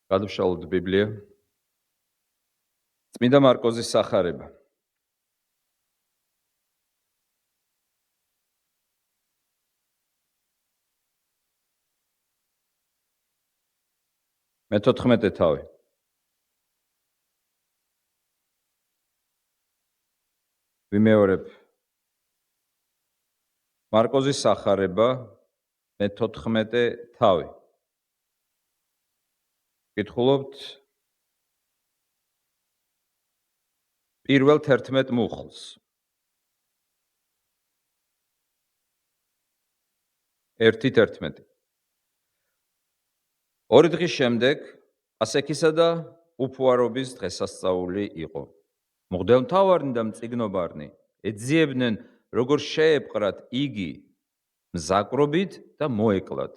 გადავშალოთ ბიბლია. წმინდა მარკოზის სახარება. მე-14 თავი. ვიმეორებ. მარკოზის სახარება მე-14 თავი. კითხულობთ პირველ 11 მუხლს. ერთი 11. ორი დღის შემდეგ ასექისა და უფუარობის დღესასწაული იყო. მღვდელმთავარნი და მწიგნობარნი ეძიებდნენ, როგორ შეეპყრათ იგი მზაკრობით და მოეკლათ.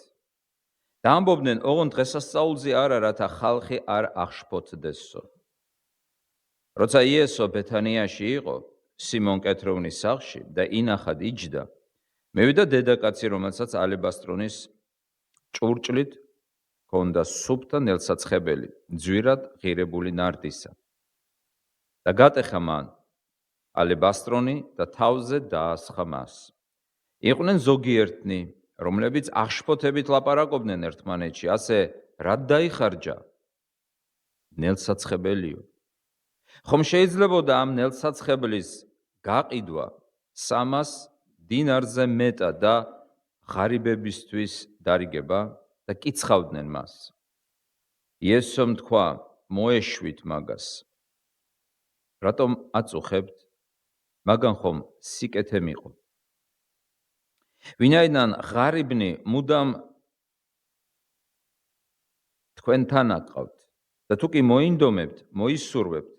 და ამბობდნენ, ოღონდ დღესასწაულზე არა, რათა ხალხი არ აღშფოთდესო. როცა იესო ბეთანიაში იყო, სიმონ კეთროვნის სახლში და ინახად იჯდა, მევიდა დედაკაცი, რომელსაც ალებასტრონის ჭურჭლით ჰქონდა სუფთა ნელსაცხებელი, ძვირად ღირებული ნარდისა. და გატეხა მან ალებასტრონი და თავზე დაასხა მას. იყვნენ ზოგიერთნი, რომლებიც აღშფოთებით ლაპარაკობდნენ ერთმანეთში, ასე რად დაიხარჯა? ნელსაცხებელიო. ხომ შეიძლებოდა ამ ნელსაცხებლის გაყიდვა 300 დინარზე მეტად და ღარიბებისთვის დარიგება და კიცხავდნენ მას. იესომ თქვა, მოეშვით მაგას. რატომ აწუხებთ? მაგან ხომ სიკეთე მიყო. ვინაიდან ღარიბნი მუდამ თქვენთან აყავთ და თუ კი მოინდომებთ, მოისურვებთ,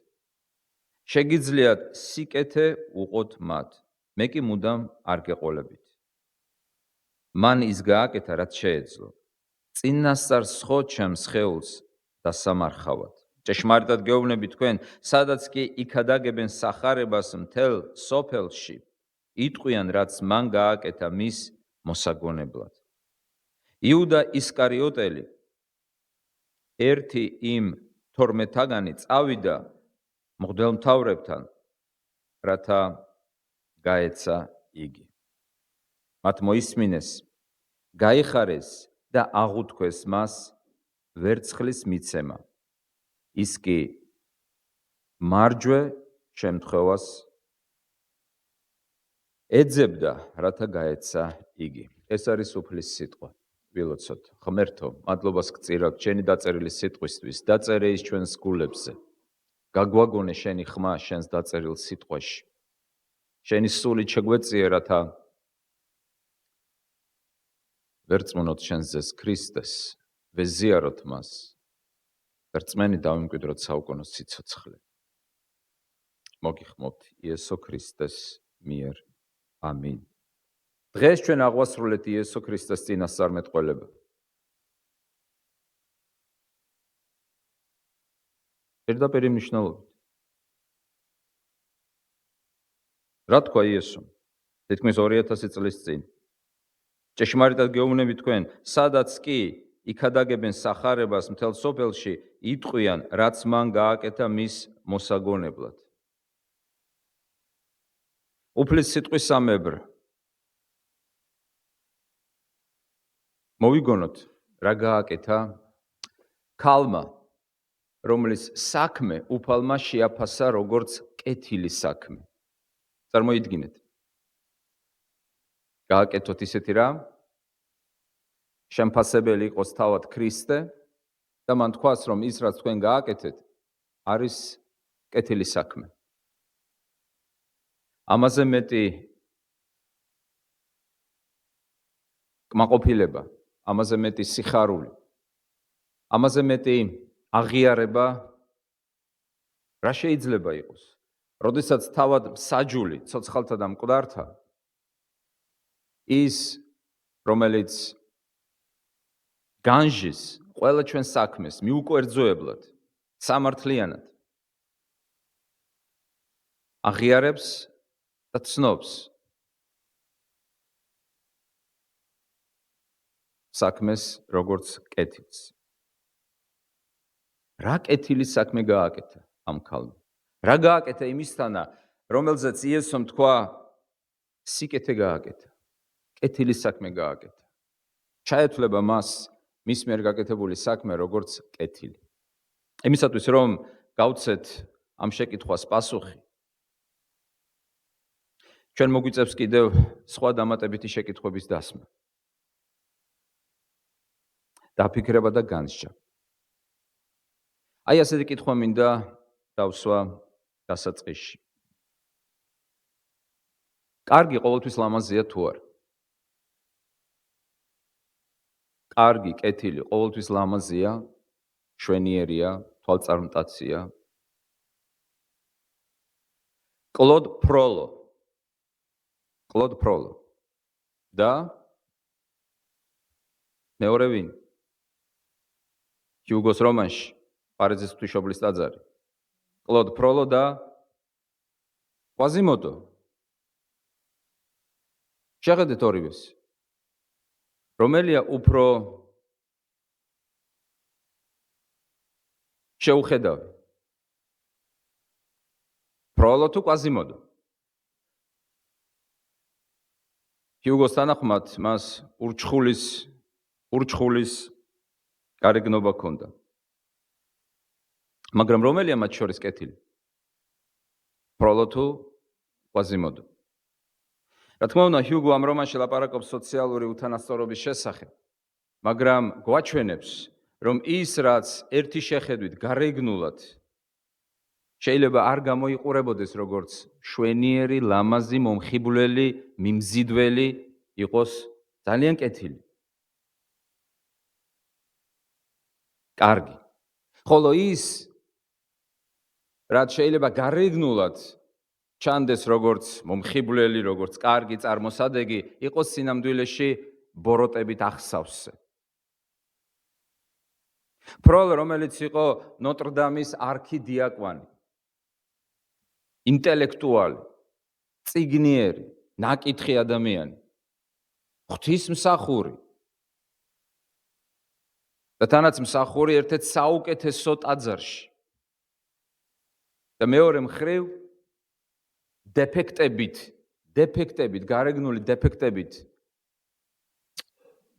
შეგიძლიათ სიკეთე უყოთ მათ, მე კი მუდამ არ გეყოლებით. მან ის გააკეთა, რაც შეეძლო. წინასწარ სხო ჩემს სხეულს დასამარხავად. ჭეშმარიტად გეუბნები თქვენ, სადაც კი იქადაგებენ სახარებას მთელ სოფელში, იტყვიან, რაც მან გააკეთა მის მოსაგონებლად. იუდა ისკარიოტელი, ერთი იმ 12-თაგანი წავიდა მღვდელმთავრებთან, რათა გაეცა იგი. მათ მოისმინეს, გაიხარეს და აღუთქვეს მას ვერცხლის მიცემა. ის კი მარჯვე შემთხვევას ეძებდა, რათა გაეცა იგი. ეს არის უფლის სიტყვა. ვილოცოთ. ღმერთო, მადლობას გწირავთ შენი დაწერილი სიტყვისთვის, დაწერე ის ჩვენს გულებზე. გაგვაგონე შენი ხმა შენს დაწერილ სიტყვაში. შენი სული შეგვეწიე, რათა ვერწმუნოთ შენს ძეს ქრისტეს, ვეზიაროთ მას. რწმენი დავიმკვიდროთ საუკუნო სიცოცხლე. მოგიხმობთ იესო ქრისტეს მიერ. ამინ. დღეს ჩვენ აღვასრულეთ იესო ქრისტეს წინასწარმეტყველება. პირდაპირ მნიშვნელობით. რა თქვა იესომ? თითქმის 2000 წლის წინ. ჭეშმარიტად გეუბნები თქვენ, სადაც კი იქადაგებენ სახარებას მთელ სოფელში, იტყვიან, რაც მან გააკეთა მის მოსაგონებლად. უფლის სიტყვის სამებრ. მოვიგონოთ, რა გააკეთა ქალმა, რომლის საქმე უფალმა შეაფასა როგორც კეთილი საქმე. წარმოიდგინეთ. გააკეთოთ ისეთი რამ, შემფასებელი იყოს თავად ქრისტე და მან თქვას, რომ ის, რაც თქვენ გააკეთეთ, არის კეთილი საქმე. ამაზე მეტი კმაყოფილება, ამაზე მეტი სიხარული, ამაზე მეტი აღიარება რა შეიძლება იყოს? როდესაც თავად მსაჯული ცოცხალთა და მკვდართა ის, რომელიც განჟის ყველა ჩვენ საქმეს მიუკვერძოებლად, სამართლიანად აღიარებს და ცნობს საქმეს როგორც კეთილს. რა კეთილი საქმე გააკეთა ამ ქალმა? რა გააკეთა იმისთანა, რომელზეც იესომ თქვა, სიკეთე გააკეთა, კეთილი საქმე გააკეთა. ჩაეთვლება მას მის მიერ გაკეთებული საქმე როგორც კეთილი. იმისათვის რომ გავცეთ ამ შეკითხვას პასუხი, ჩვენ მოგვიწევს კიდევ სხვა დამატებითი შეკითხვების დასმა. დაფიქრება და განსჯა. აი ასეთი კითხვა მინდა დავსვა დასაწყისში. კარგი ყოველთვის ლამაზია თუ არა? კარგი, კეთილი ყოველთვის ლამაზია, შვენიერია, თვალწარმტაცია. კლოდ ფროლო და მეორე ვინ? ჰიუგოს რომანში პარიზის ღვთისმშობლის ტაძარი. კლოდ ფროლო და კვაზიმოდო. შეხედეთ ორივეს. რომელია უფრო შეუხედავი? ფროლო თუ კვაზიმოდო? ჰიუგოს თანახმად მას ურჩხულის გარეგნობა ჰქონდა. მაგრამ რომელია მათ შორის კეთილი? ფროლო თუ კვაზიმოდო? რა თქმა უნდა, ჰიუგო ამ რომანში ლაპარაკობს სოციალური უთანასწორობის შესახებ, მაგრამ გვაჩვენებს, რომ ის, რაც ერთი შეხედვით გარეგნულად შეიძლება არ გამოიყურებოდეს როგორც შვენიერი, ლამაზი, მომხიბვლელი, მიმზიდველი, იყოს ძალიან კეთილი. კარგი. ხოლო ის, რაც შეიძლება გარეგნულად ჩანდეს როგორც მომხიბვლელი, როგორც კარგი წარმოსადეგი, იყოს სინამდვილეში ბოროტებით ახსავსე. ფროლო, რომელიც იყო ნოტრდამის არქიდიაკვანი, ინტელექტუალი, წიგნიერი, ნაკითხი ადამიანი, ღვთისმსახური და თანაც მსახური ერთ-ერთ საუკეთესო ტაძარში. და მეორე მხრივ დეფექტებით, გარეგნული დეფექტებით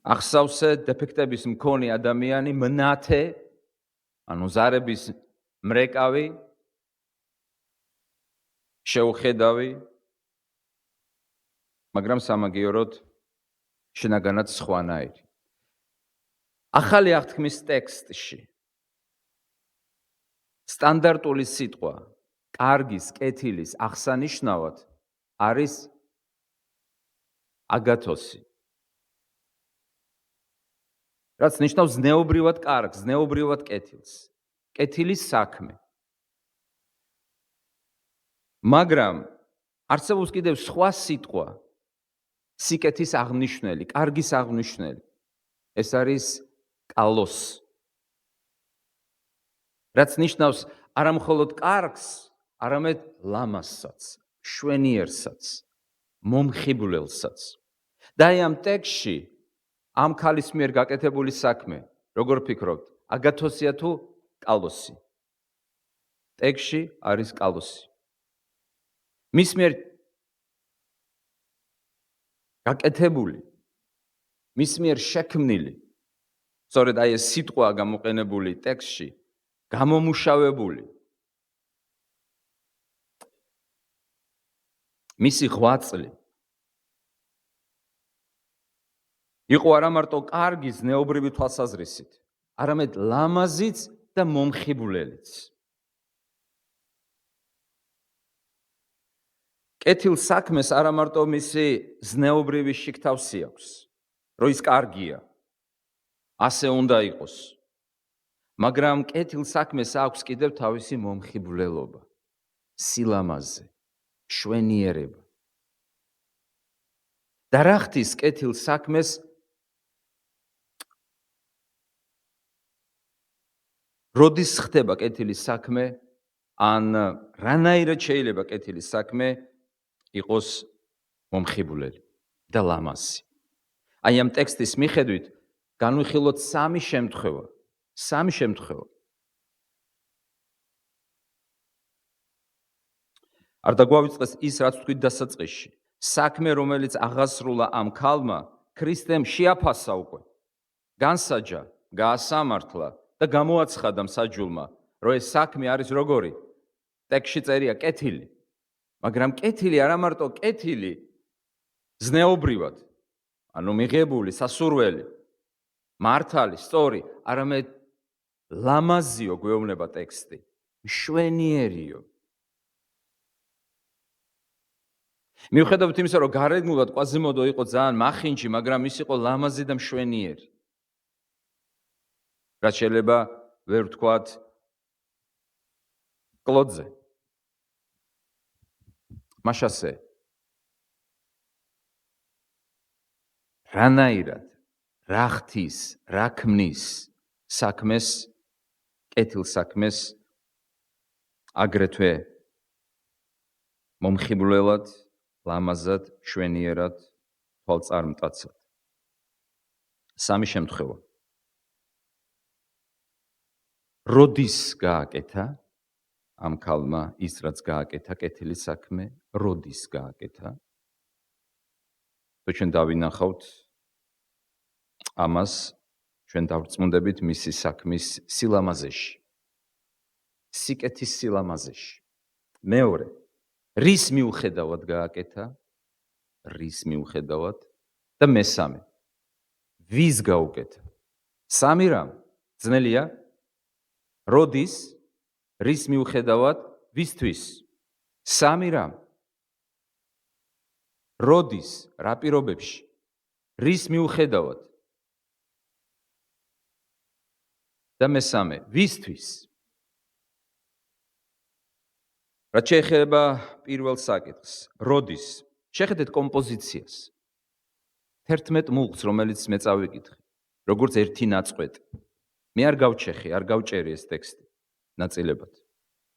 ახსავსე დეფექტების მქონე ადამიანი, მნათე, ანუ ზარების მრეკავი, შეუხედავი, მაგრამ სამაგიეროდ შინაგანად სხვანაირი. ახალი აღთქმის ტექსტში სტანდარტული სიტყვა კარგის, კეთილის აღსანიშნავად არის აგათოსი. რაც ნიშნავს ზნეობრივად კარგს, ზნეობრივად კეთილს. კეთილის საქმე. მაგრამ არსებობს კიდევ სხვა სიტყვა სიკეთის აღნიშნელი, კარგის აღნიშნელი. ეს არის კალოს. რაც ნიშნავს არა მხოლოდ კარგს, არამედ ლამაზსაც, შვენიერსაც, მომხიბვლელსაც. და ამ ტექსტში ამ ქალის მიერ გაკეთებული საქმე, როგორ ფიქრობთ, აგათოსია თუ კალოსი? ტექსტში არის კალოსი. მის მიერ გაკეთებული, მის მიერ შექმნილი, სწორედ აი ეს სიტყვა გამოყენებული ტექსტში, გამომუშავებული მისი ღვაწლი იყო არა მარტო კარგი ზნეობრივი თვალსაზრისით, არამედ ლამაზიც და მომხიბვლელიც. კეთილ საქმეს არა მარტო მისი ზნეობრივი შიგთავსი აქვს, რომ ის კარგია, ასე უნდა იყოს. მაგრამ კეთილ საქმეს აქვს კიდევ თავისი მომხიბვლელობა, სილამაზე, შვენიერება. და რა ხდის კეთილ საქმეს როდის ხდება კეთილი საქმე, ან რანაირად შეიძლება კეთილი საქმე იყოს მომხიბვლელი და ლამაზი. აი ამ ტექსტის მიხედვით განვიხილოთ სამი შემთხვევა. არ დაგვავიწყეს ის, რაც თქვით დასაწყისში. საქმე, რომელიც აღასრულა ამ ქალმა, ქრისტემ შეაფასა უკვე. განსაჯა, გაასამართლა და გამოაცხადა მსაჯულმა, რომ ეს საქმე არის როგორი? ტექსტში წერია კეთილი. მაგრამ კეთილი არა მარტო კეთილი, ზნეობრივად, ანუ მიღებული, სასურველი, მართალი, სწორი, არამედ ლამაზიო გვეუბნება ტექსტი, მშვენიერიო. მიუხედავად იმისა, რომ გარეგნულად კვაზიმოდო იყო ძალიან მახინჯი, მაგრამ ის იყო ლამაზი და მშვენიერი. რაც შეიძლება ვერ ვთქვათ კლოდზე. მაშასე რანაირად, რა ხთის, რა ქმნის საქმეს, კეთილ საქმეს აგრეთვე მომხიბვლელად, ლამაზად, მშვენიერად, თვალწარმტაცად. სამი შემთხვევა. როდის გააკეთა ამ ქალმა ის, რაც გააკეთა კეთილი საქმე, როდის გააკეთა? ჩვენ დავინახავთ ამას, ჩვენ დავწმუნდებით მისი საქმის სილამაზეში. სიკეთის სილამაზეში. მეორე, რის მიუხედავად გააკეთა? რის მიუხედავად? და მესამე, ვის გაუკეთა? სამი რამ ძნელია? როდის? რის მიუხედავად? ვისთვის? სამი რამ. როდის? რა პირობებში? რის მიუხედავად? და მესამე, ვისთვის? რაც შეეხება პირველ საკითხს, როდის? შეხედეთ კომპოზიციას. 11 მუხლს, რომელიც მე წავიკითხე, როგორც ერთი ნაწყვეტი. მე არ გავჩეხი, არ გავჭერი ეს ტექსტი ნაწილებად.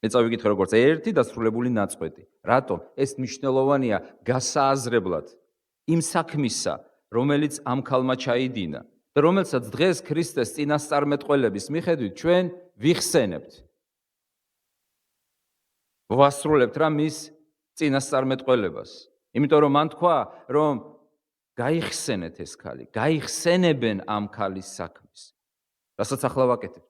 მე წავიკითხე როგორც ერთი დასრულებული ნაწყვეტი. რატომ? ეს მნიშვნელოვანია გასააზრებლად იმ საქმისა, რომელიც ამ ქალმა ჩაიდინა და რომელსაც დღეს ქრისტეს წინასწარმეტყველების მიხედვით ჩვენ ვიხსენებთ. ვასრულებთ რა მის წინასწარმეტყველებას. იმიტომ რომ მან თქვა, რომ გაიხსენეთ ეს ქალი, გაიხსენებენ ამ ქალის საქმეს. რასაც ახლა ვაკეთებთ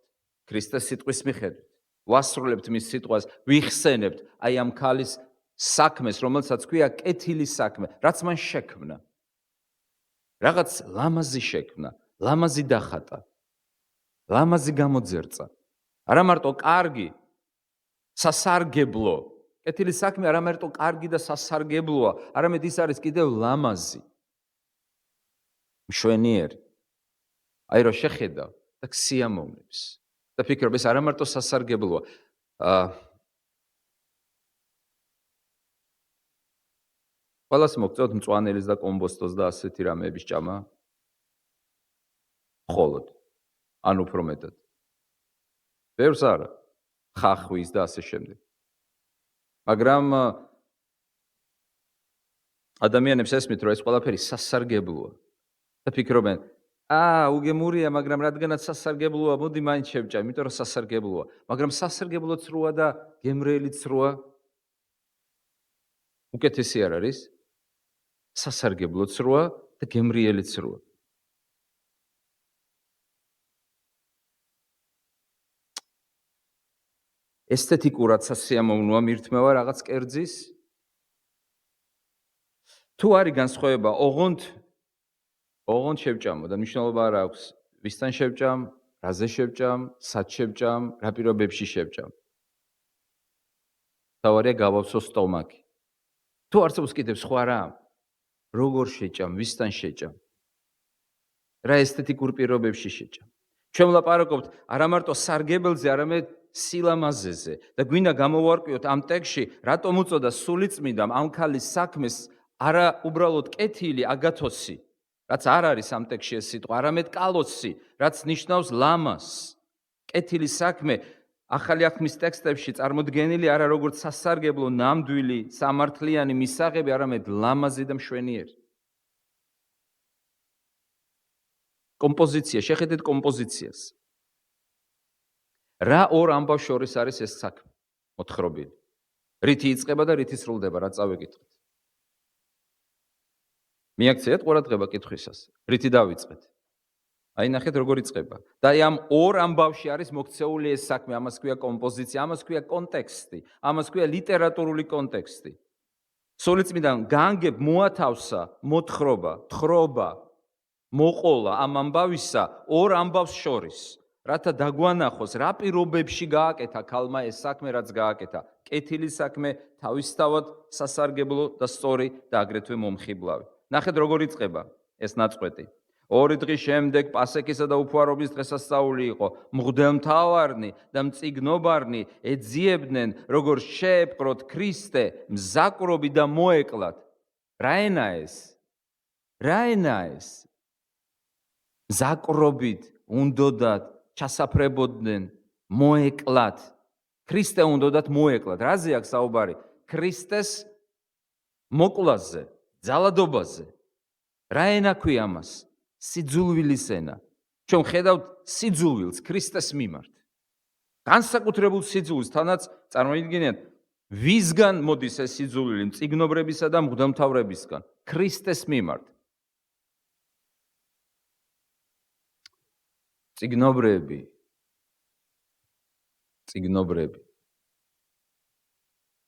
ქრისტეს სიტყვის მიხედვით. ვასრულებთ მის სიტყვას, ვიხსენებთ აი ამ ქალის საქმეს, რომელსაც ქვია კეთილი საქმე, რაც მან შექმნა. რაღაც ლამაზი შექმნა, ლამაზი დახატა, ლამაზი გამოძერწა. არა მარტო კარგი, სასარგებლო. კეთილი საქმე არა მარტო კარგი და სასარგებლოა, არამედ ის არის კიდევ ლამაზი. მშვენიერი. აი რომ შეხედავ და სიამოვნებს. და ფიქრობ, ეს არა მარტო სასარგებლოა. ყველას მოგწევთ მწვანელის და კომბოსტოს და ასეთი რამეების ჭამა? მხოლოდ. ან უფრო მეტად. ბევრს არა. ხახვის და ასე შემდეგ. მაგრამ ადამიანებს ესმით, რომ ეს ყველაფერი სასარგებლოა. და ფიქრობენ, უგემურია, მაგრამ რადგანაც სასარგებლოა, მოდი მაინც შევჭამ, იმიტომ რომ სასარგებლოა. მაგრამ სასარგებლოც როა და გემრიელიც როა? უკეთესი არ არის? სასარგებლოც როა და გემრიელიც როა. ესთეტიკურად სასიამოვნოა მირთმევა რაღაც კერძის? თუ არის განსხვავება, ოღონდ შევჭამო და მნიშვნელობა არ აქვს. ვისთან შევჭამ, რაზე შევჭამ, სად შევჭამ, რა პირობებში შევჭამ. თავარია გავავსო სტომაქი. თუ არსებობს კიდევ სხვა რამ, როგორ შეჭამ, ვისთან შეჭამ, რა ესთეტიკურ პირობებში შეჭამ. ჩვენ ვლაპარაკობთ არა მარტო სარგებელზე, არამედ სილამაზეზე და გვინდა გამოვარკვიოთ ამ ტექსტში, რატომ უწოდა სულიწმიდამ ამ ქალის საქმეს არა უბრალოდ კეთილი აგათოსი, რაც არ არის ამ ტექსტში ეს სიტყვა, არამედ კალოსი, რაც ნიშნავს ლამას. კეთილი საქმე ახალი აღთქმის ტექსტებში წარმოდგენილი არა როგორც სასარგებლო, ნამდვილი, სამართლიანი მისაღები, არამედ ლამაზი და მშვენიერი. კომპოზიცია, შეხედეთ კომპოზიციას. რა ორ ამბავს შორის არის ეს საქმე? მოთხრობილი. რითი იწყება და რითი სრულდება, რა წავიკითხეთ. მიაქციეთ ყურადღება კითხვისას. რითი დავიწყეთ? აი ნახეთ როგორ იწყება. და აი ამ ორ ამბავში არის მოქცეული ეს საქმე, ამას ქვია კომპოზიცია, ამას ქვია კონტექსტი, ამას ქვია ლიტერატურული კონტექსტი. სულიწმიდან განგებ მოათავსა მოთხრობა, თხრობა, მოყოლა ამ ამბავისა ორ ამბავს შორის, რათა დაგვანახოს რა პირობებში გააკეთა ქალმა ეს საქმე, რაც გააკეთა. კეთილი საქმე, თავისთავად სასარგებლო და სწორი და აგრეთვე მომხიბლავი. ნახეთ როგორ იწყება ეს ნაწყვეტი. 2 დღის შემდეგ პასექისა და უფუარობის დღესასწაული იყო. მღვდელმთავარნი და მწიგნობარნი ეძიებდნენ, როგორ შეეპყროთ ქრისტე, მზაკრობი და მოეკლათ. რა ენა ეს? რა ენა ეს? მზაკრობით უნდოდათ ჩასაფრებოდნენ, მოეკლათ. ქრისტე უნდოდათ მოეკლათ. რაზე აქვს საუბარი? ქრისტეს მოკლაზე, ძალადობაზე. რა ენა ქვია ამას? სიძულვილის ენა. ჩვენ ხედავთ სიძულვილს ქრისტეს მიმართ. განსაკუთრებულ სიძულვილს, თანაც წარმოიდგინეთ, ვისგან მოდის ეს სიძულვილი? მწიგნობრებისა და მღვდელმთავრებისგან, ქრისტეს მიმართ. მწიგნობრები,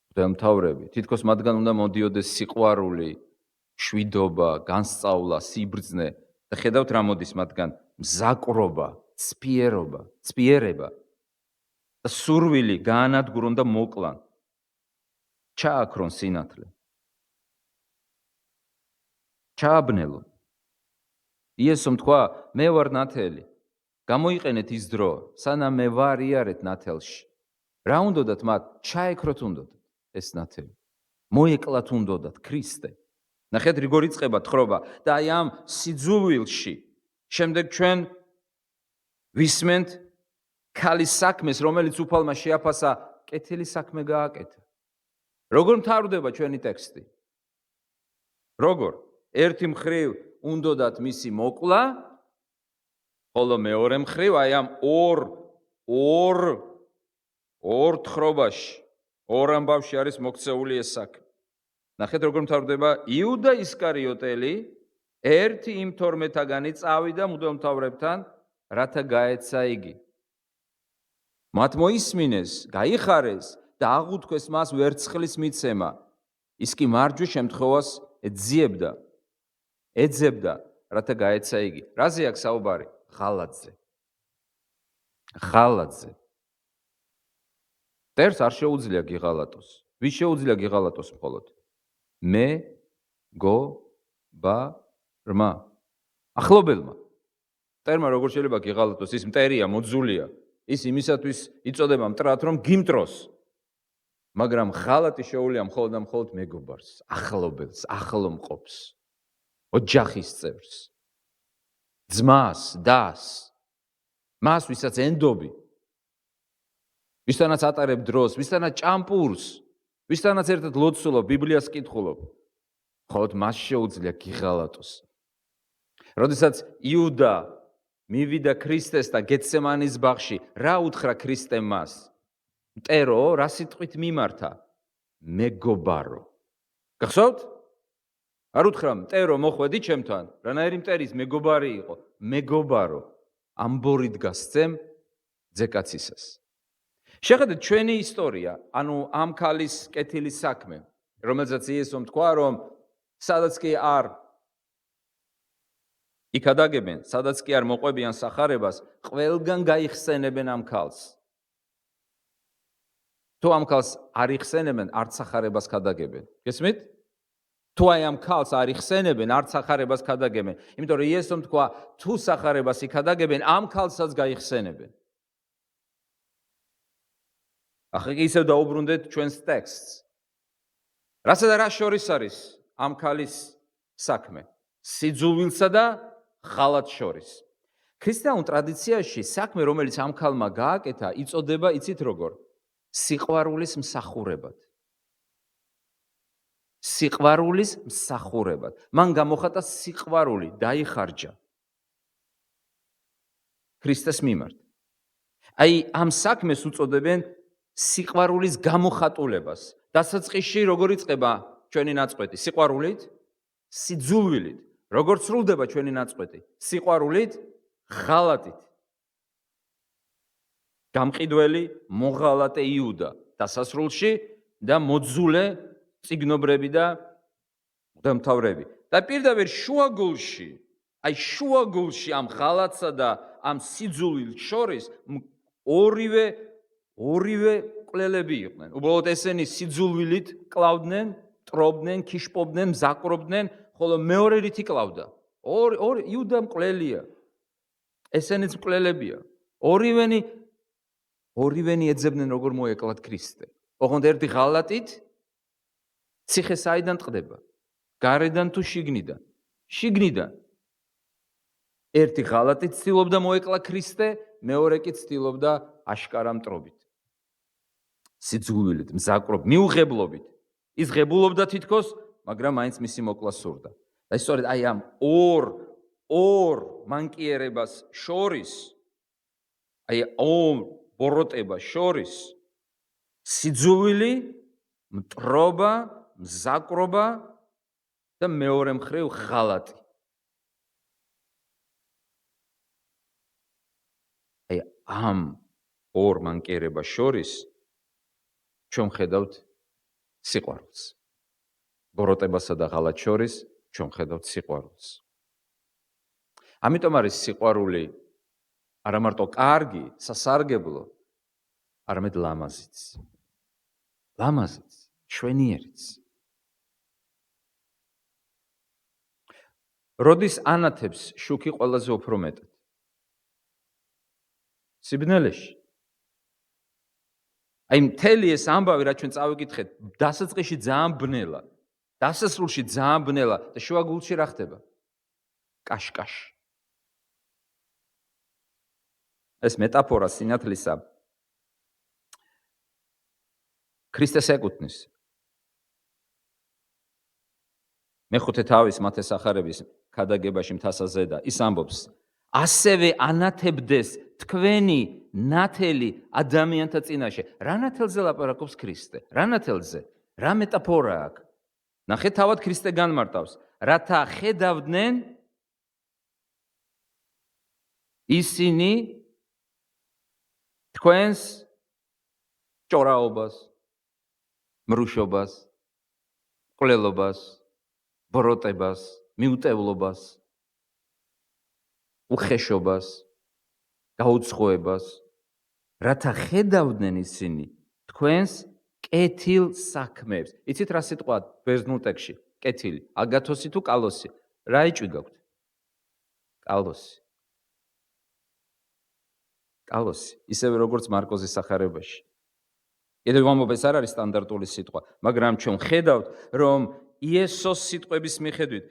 მღვდელმთავრები, თითქოს მათგან უნდა მოდიოდეს სიყვარული, შვიდობა, განსწავლა, სიბრძნე. და ხედავთ რა მოდის მათგან? მზაკრობა, ცპიერება და სურვილი გაანადგურონ და მოკლან. ჩააქრონ სინათლე. ჩააბნელონ. იესომ თქვა, მე ვარ ნათელი. გამოიყენეთ ის დრო, სანამ მე ვარ იარეთ ნათელში. რა უნდოდათ მათ? ჩაეკროთ უნდოდათ ეს ნათელი. მოეკლათ უნდოდათ ქრისტე. ნახეთ როგორ იწყება თხრობა და აი ამ სიძულვილში შემდეგ ჩვენ ვისმენთ ქალის საქმეს, რომელიც უფალმა შეაფასა, კეთილი საქმე გააკეთა. როგორ მთავრდება ჩვენი ტექსტი? როგორ? ერთი მხრივ უნდოდათ მისი მოკლა, ხოლო მეორე მხრივ აი ამ ორ თხრობაში, ორ ამბავში არის მოქცეული ეს საქმე. ნახეთ როგორ მთავრდება. იუდა ისკარიოტელი ერთი იმ 12-თაგანი წავიდა მღვდელმთავრებთან, რათა გაეცა იგი. მათ მოისმინეს, გაიხარეს და აღუთქვეს მას ვერცხლის მიცემა. ის კი მარჯვე შემთხვევას ეძებდა, რათა გაეცა იგი. რაზე აქვს საუბარი? ღალატზე. მტერს არ შეუძლია გიღალატოს. ვის შეუძლია გიღალატოს მხოლოდ? მეგობარმა, ახლობელმა. მტერმა როგორ შეიძლება გიღალატოს? ის მტერია, მოძულია. ის იმისათვის იწოდება მტრად, რომ გიმტროს. მაგრამ ღალატი შეუძლია მხოლოდ და მხოლოდ მეგობარს, ახლობელს, ახლომყოფს, ოჯახის წევრს, ძმას, დას, მას, ვისაც ენდობი, ვისთანაც ატარებ დროს, ვისთანაც ჭამპურს, ვისთანაც ერთად ლოცულობ, ბიბლიას კითხულობ, მხოლოდ მას შეუძლია გიღალატოს. როდესაც იუდა მივიდა ქრისტესთან გეთსემანის ბაღში, რა უთხრა ქრისტემ მას? მტერო, რა სიტყვით მიმართა? მეგობარო. გახსოვთ? არ უთხრა მტერო, მოხვედი ჩემთან, რანაირი მტერის მეგობარი იყო, მეგობარო. ამბორით გასცემ ძეკაცისას. შეხედეთ ჩვენი ისტორია, ანუ ამ ქალის კეთილი საქმე, რომელზეც იესომ თქვა, რომ სადაც კი არ იქადაგებენ, სადაც კი არ მოყვებიან სახარებას, ყველგან გაიხსენებენ ამ ქალს. თუ ამ ქალს არ იხსენებენ, არც სახარებას ქადაგებენ. გესმით? თუ აი ამ ქალს არ იხსენებენ, არც სახარებას ქადაგებენ. იმიტომ რომ იესომ თქვა, თუ სახარებას იქადაგებენ, ამ ქალსაც გაიხსენებენ. ახლა ისევ დაუბრუნდეთ ჩვენს ტექსტს. რასა და რა შორის არის ამ ქალის საქმე? სიძულვილსა და ღალატს შორის. ქრისტიანულ ტრადიციაში საქმე, რომელიც ამ ქალმა გააკეთა, იწოდება, იცით როგორ? სიყვარულის მსახურებად. სიყვარულის მსახურებად. მან გამოხატა სიყვარული, დაიხარჯა ქრისტეს მიმართ. აი ამ საქმეს უწოდებენ სიყვარულის გამოხატულებას. დასაწყისში როგორ იწყება ჩვენი ნაწყვეტი? სიყვარულით, სიძულვილით. როგორ სრულდება ჩვენი ნაწყვეტი? სიყვარულით, ღალატით. გამყიდველი მოღალატე იუდა დასასრულში და მოძულე წიგნობრები და მღვდელმთავრები. და პირდაპირ შუაგულში, შუაგულში ამ ღალატსა და ამ სიძულვილს შორის ორივე მკვლელები იყვნენ. უბრალოდ ესენი სიძულვილით კლავდნენ, ტრობდნენ, ქიშპობდნენ, მზაკრობდნენ, ხოლო მეორე რითი კლავდა. იუდა მკვლელია. ესენიც მკვლელებია. ორივენი ეძებდნენ როგორ მოეკლათ ქრისტე. ოღონდ ერთი ღალატით ციხე საიდან ტყდება? გარედან თუ შიგნიდან? შიგნიდან. ერთი ღალატით ცდილობდა მოეკლა ქრისტე, მეორე კი ცდილობდა აშკარა მტრობით. სიძულვილით, მზაკრობ, მიუღებლობით. ის ღებულობდა თითქოს, მაგრამ მაინც მისი მოკლა სურდა. და სწორედ ამ ორ მანკიერებას შორის, ბოროტებას შორის, სიძულვილი, მტრობა, მზაკრობა და მეორე მხრივ ღალატი. ამ ორ მანკიერებას შორის ჩვენ ხედავთ სიყვარულს. ბოროტებასა და ღალატს შორის ჩვენ ხედავთ სიყვარულს. ამიტომ არის სიყვარული არა მარტო კარგი, სასარგებლო, არამედ ლამაზიც. ლამაზიც, შვენიერიც. როდის ანათებს შუქი ყველაზე უფრო მეტად? სიბნელეში. მთელი ეს ამბავი, რაც ჩვენ წავიკითხეთ, დასაწყისში ძალიან ბნელა, დასასრულში ძალიან ბნელა და შუაგულში რა ხდება? კაშკაში. ეს მეტაფორა სინათლისა ქრისტეს ეკუთვნის. მეხუთე თავის მათეს ახარების ქადაგებაში მთასა ზედა ის ამბობს, ასევე ანათებდეს თქვენი ნათელი ადამიანთა წინაშე. რა ნათელზე ლაპარაკობს ქრისტე? რა ნათელზე? რა მეტაფორა აქ? ნახეთ, თავად ქრისტე განმარტავს, რათა ხედავდნენ ისინი თქვენს ჭორაობას, მრუშობას, მკვლელობას, ბოროტებას, მიუტევლობას, უხეშობას, გაუცხოებას, რათა ხედავდნენ ისინი თქვენს კეთილ საქმეებს. იცით რა სიტყვაა ბერძნულ ტექსტში? კეთილი, აგათოსი თუ კალოსი? რა იჭვი გაქვთ? კალოსი. კალოსი, ისევე როგორც მარკოზის სახარებაში. კიდევ ვამბობ, ეს არ არის სტანდარტული სიტყვა, მაგრამ ჩვენ ხედავთ, რომ იესოს სიტყვების მიხედვით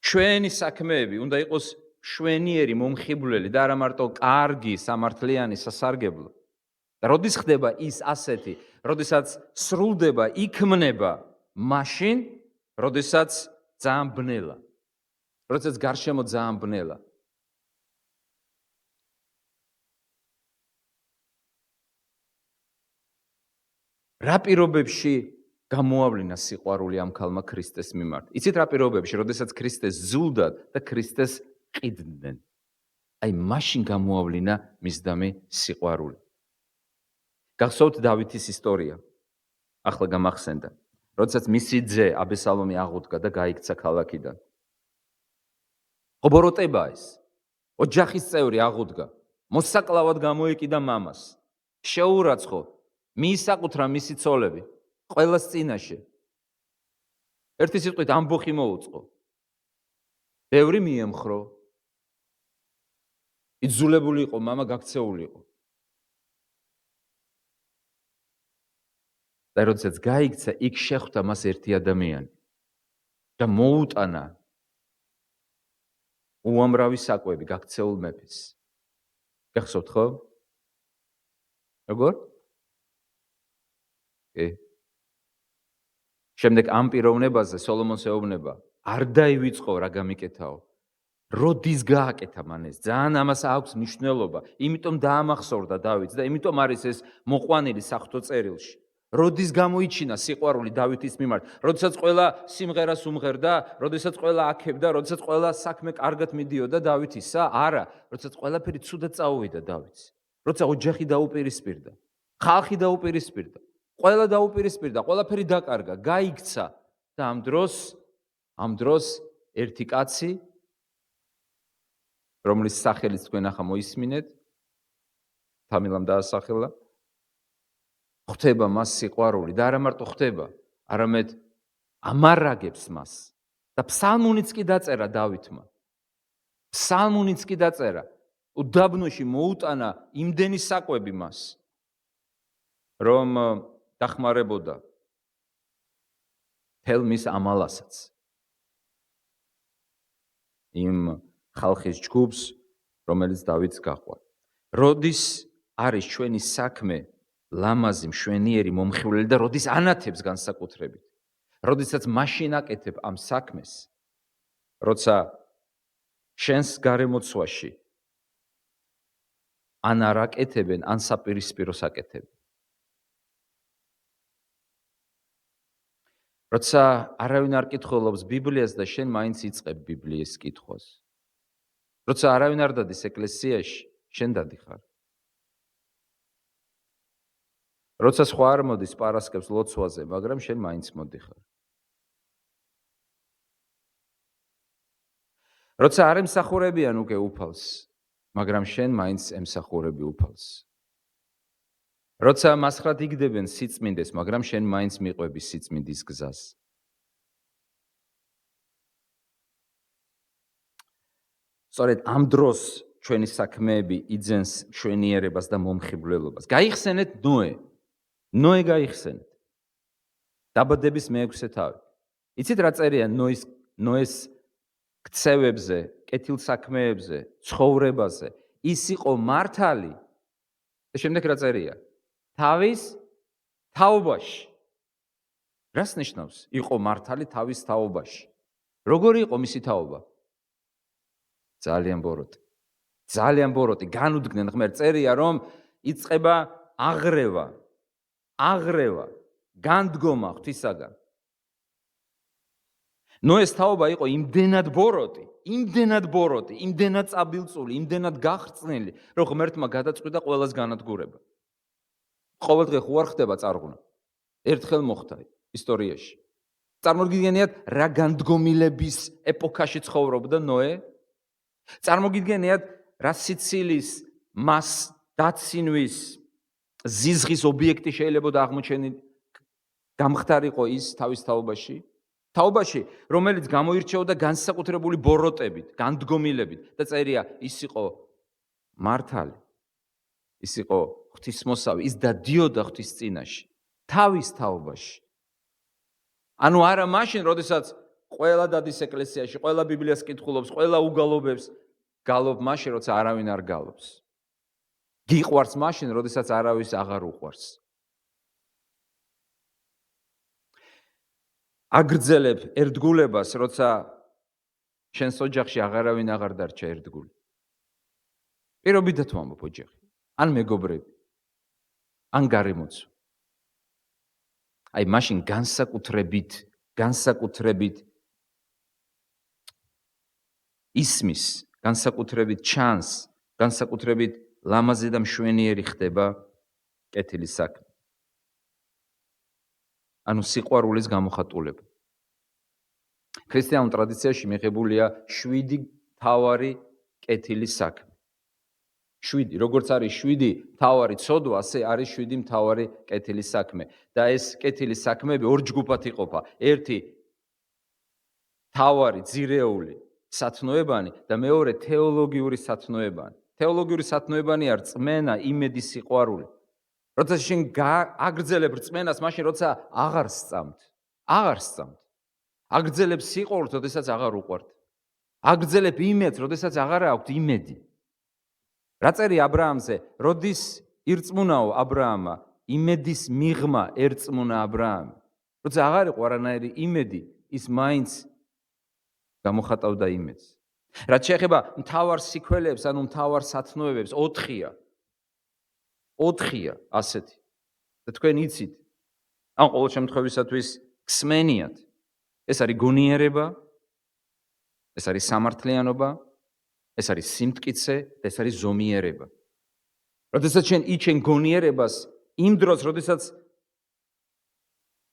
ჩვენი საქმეები უნდა იყოს შვენიერი, მომხიბვლელი და არა მარტო კარგი, სამართლიანი, სასარგებლო. და როდის ხდება ის ასეთი, როდესაც სრულდება, იქმნება მაშინ, როდესაც ძალიან ბნელა. როდესაც გარშემო ძალიან ბნელა. რა პირობებში გამოავლინა სიყვარული ამ ქალმა ქრისტეს მიმართ? იცით რა პირობებში, როდესაც ქრისტეს ზულდათ და ქრისტეს ყიდდნენ. მაშინ გამოავლინა მისდამი სიყვარული. გახსოვთ დავითის ისტორია. ახლა გამახსენდა. როდესაც მისი ძე აბესალომი აღუდგა და გაიქცა ქალაქიდან. ბოროტება ეს. ოჯახის წევრი აღუდგა. მოსაკლავად გამოეკიდა მამას. შეურაცხო, მიისაკუთრა მისი ცოლები. ყველას წინაშე. ერთი სიტყვით ამბოხი მოუწყო. ბევრი მიემხრო. იძულებული იყო, მამა გაქცეული იყო. და როდესაც გაიქცა, იქ შეხვდა მას ერთი ადამიანი და მოუტანა უამრავი საკვები გაქცეულ მეფეს. გახსოვთ ხო? როგორ? შემდეგ ამ პიროვნებაზე სოლომონს ეუბნება, არ დაივიწყო რა გამიკეთაო. როდის გააკეთა მან ეს? ძალიან ამას აქვს მნიშვნელობა. იმიტომ დაამახსოვრდა დავითს და იმიტომ არის ეს მოყვანილი საღვთო წერილში. როდის გამოიჩინა სიყვარული დავითის მიმართ? როდესაც ყველა სიმღერას უმღერდა, როდესაც ყველა აქებდა, როდესაც ყველა საქმე კარგად მიდიოდა დავითისა? არა, როდესაც ყველაფერი ცუდად წაუვიდა დავითს. როცა ოჯახი დაუპირისპირდა, ხალხი დაუპირისპირდა, ყველა დაუპირისპირდა, ყველაფერი დაკარგა, გაიქცა და ამ დროს ერთი კაცი, რომლის სახელიც თქვენ ახლა მოისმინეთ, თამილამ დაასახელა, ხვდება მას სიყვარული და არა მარტო ხვდება, არამედ ამარაგებს მას და ფსალმუნიც კი დაწერა დავითმა. ფსალმუნიც კი დაწერა, უდაბნოში მოუტანა იმდენი საკვები მას, რომ დახმარებოდა მთელ მის ამალასაც. იმ ხალხის ჯგუფს, რომელიც დავითს გაყვარდა. როდის არის ჩვენი საქმე ლამაზი, მშვენიერი, მომხიბვლელი და როდის ანათებს განსაკუთრებით. როდესაც მაშინ აკეთებ ამ საქმეს, როცა შენს გარემოცვაში ან არ აკეთებენ, ან საპირისპიროს აკეთებენ. როცა არავინ არ კითხულობს ბიბლიას და შენ მაინც იწყებ ბიბლიის კითხვას. როცა არავინ არ დადის ეკლესიაში, შენ დადიხარ. როცა სხვა არ მოდის პარასკევს ლოცვაზე, მაგრამ შენ მაინც მოდიხარ. როცა არ ემსახურებიან უკვე უფალს, მაგრამ შენ მაინც ემსახურები უფალს. როცა მასხრად იგდებენ სიწმინდეს, მაგრამ შენ მაინც მიყვები სიწმინდის გზას. სწორედ ამ დროს ჩვენი საქმეები იძენს მშვენიერებას და მომხიბვლელობას. გაიხსენეთ ნოე. ნოე გაიხსენეთ. დაბადების მე-6 თავი. იცით რა წერია ნოეს ქცევებზე, კეთილსაქმეებზე, ცხოვრებაზე? ის იყო მართალი და შემდეგ რა წერია? თავის თაობაში. რას ნიშნავს? იყო მართალი თავის თაობაში. როგორი იყო მისი თაობა? ძალიან ბოროტი. ძალიან ბოროტი. განუდგნენ ღმერთ. წერია რომ იწყება აღრევა, განდგომა ღვთისაგან. ნოეს თაობა იყო იმდენად ბოროტი, იმდენად წაბილწული, იმდენად გახრწნილი, რომ ღმერთმა გადაწყვიტა ყველას განადგურება. ყოველდღე ხო არ ხდება წარღვნა? ერთხელ მოხდა ისტორიაში. წარმოგიდგენიათ რა განდგომილების ეპოქაში ცხოვრობდა ნოე? წარმოგიდგენიათ რა სიცილის, მას დაცინვის, ზიზღის ობიექტი შეიძლება გამხდარიყო ის თავის თაობაში, რომელიც გამოირჩეოდა განსაკუთრებული ბოროტებით, განდგომილებით და წერია ის იყო მართალი, ის იყო ღვთისმოსავი, ის დადიოდა ღვთის წინაშე, თავის თაობაში. ანუ არა მაშინ, როდესაც ყველა დადის ეკლესიაში, ყველა ბიბლიას კითხულობს, ყველა უგალობებს, გალობ მაშინ, როცა არავინ არ გალობს. გიყვარს მაშინ, როდესაც არავის აღარ უყვარს. აგრძელებ ერთგულებას, როცა შენს ოჯახში აღარავინ აღარ დარჩა ერთგული. პირობითად ვამბობ ოჯახი, ან მეგობრები, ან გარემოცვა. აი მაშინ განსაკუთრებით ისმის, განსაკუთრებით ჩანს, განსაკუთრებით ლამაზი და მშვენიერი ხდება კეთილი საქმე. ანუ სიყვარულის გამოხატულება. ქრისტიანულ ტრადიციაში მიღებულია 7 მთავარი კეთილი საქმე. 7, როგორც არის 7 მთავარი ცოდვა, ასე არის 7 მთავარი კეთილი საქმე. და ეს კეთილი საქმეები ორ ჯგუფად იყოფა. ერთი მთავარი ძირეული სათნოებანი და მეორე თეოლოგიური სათნოებანი. თეოლოგიური სათნოებანი არის რწმენა, იმედი, სიყვარული. როცა შენ აგრძელებ რწმენას, მაშინ როცა აღარ სწამთ. აგრძელებ სიყვარულს, როდესაც აღარ უყვართ. აგრძელებ იმედს, როდესაც აღარ აქვთ იმედი. რა წერია აბრაამზე? როდის ირწმუნაო აბრაამა, იმედის მიღმა ერწმუნა აბრაამი. როცა აღარ იყო არანაირი იმედი, ის მაინც გამოხატავდა იმედს. რაც შეეხება მთავარ სიქველეებს, ანუ მთავარ სათნოებებს, 4-ია. 4-ია ასეთი. და თქვენ იცით, ან ყოველ შემთხვევისათვის გსმენიათ. ეს არის გონიერება, ეს არის სამართლიანობა, ეს არის სიმტკიცე და ეს არის ზომიერება. როდესაც შენ იჩენ გონიერებას, იმ დროს, როდესაც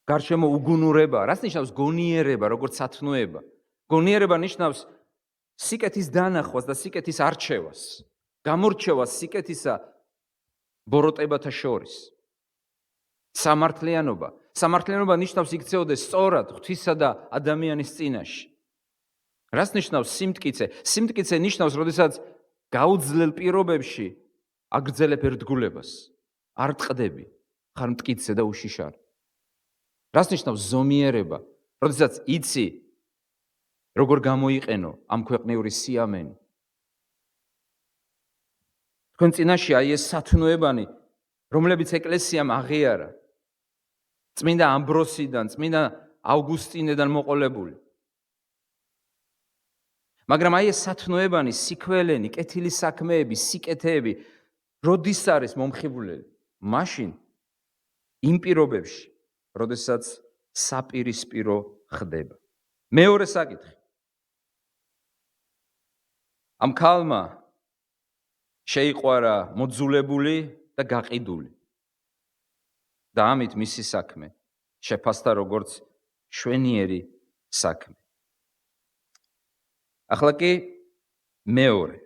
გარშემო უგუნურება, რაც ნიშნავს გონიერება, როგორც სათნოება. გონიერება ნიშნავს სიკეთის დანახვას და სიკეთის არჩევას, გამორჩევას სიკეთისა ბოროტებათა შორის. სამართლიანობა ნიშნავს იქცეოდეს სწორად ღვთისა და ადამიანის წინაშე. რას ნიშნავს სიმტკიცე? სიმტკიცე ნიშნავს, როდესაც გაუძლელ პირობებში აგრძელებ ერთგულებას, არ ტყდები, ხარ მტკიცე და უშიშარი. რას ნიშნავს ზომიერება? როდესაც იცი, როგორ გამოიყენო ამ ქვეყნიური სიამენი. თქვენ წინაშე აი ეს სათნოებანი, რომლებიც ეკლესიამ აღიარა, წმინდა ამბროსიდან, წმინდა ავგუსტინედან მოყოლებული. მაგრამ აი ეს სათნოებანი, სიქველენი, კეთილი საქმეები, სიკეთეები, როდის არის მომხიბვლელი? მაშინ იმ პირობებში, როდესაც საპირისპირო ხდება. მეორე საკითხი. ამ ქალმა შეიყვარა მოძულებული და გაყიდული. და ამით მისი საქმე შეფასდა როგორც შვენიერი საქმე. ახლა კი მეორე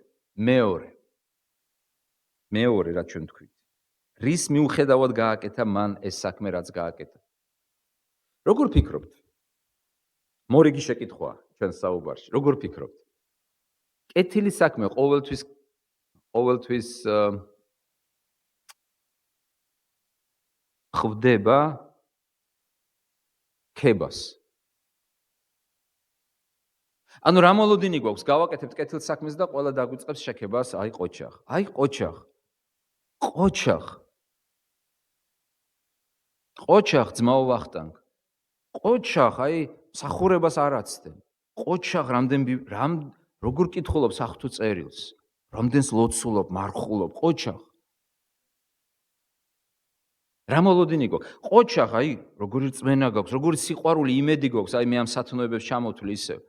რაც ჩვენ თქვით. რის მიუხედავად გააკეთა მან ეს საქმე, რაც გააკეთა? როგორ ფიქრობთ? მორიგი შეკითხვაა ჩვენ საუბარში. როგორ ფიქრობთ? კეთილი საქმე ყოველთვის ხვდება ქებას. ანუ რა მოლოდინი გვაქვს? გავაკეთებთ კეთილ საქმეს და ყველა დაგვიწყებს შექებას, აი ყოჩახ. ყოჩახ ძმაო ვახტანგ. ყოჩახ, აი მსახურებას არ აცდენ. ყოჩახ როგორ კითხულობ საღვთო წერილს? რამდენს ლოცულობ, მარხულობ, ყოჩახ. რა მოლოდინი გვაქვს? ყოჩახ, აი როგორი რწმენა გაქვს, როგორი სიყვარული, იმედი გაქვს, აი მე ამ სათნოებებს ჩამოთვლი ისევ.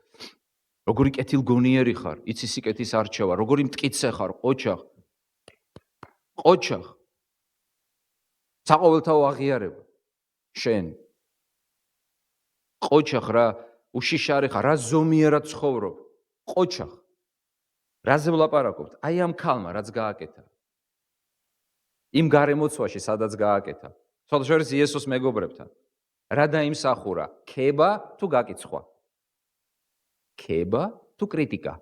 როგორი კეთილგონიერი ხარ, იცი სიკეთის არჩევა, როგორი მტკიცე ხარ, ყოჩახ. საყოველთაო აღიარება. შენ. ყოჩახ რა უშიშარი ხარ, რა ზომიერად ცხოვრობ. ყოჩახ. რაზე ვლაპარაკობთ? აი ამ ქალმა რაც გააკეთა. იმ გარემოცვაში, სადაც გააკეთა. სხვადასხვა იესოს მეგობრებთან. რა დაიმსახურა? ქება თუ გაკიცხვა? ქება თუ კრიტიკა?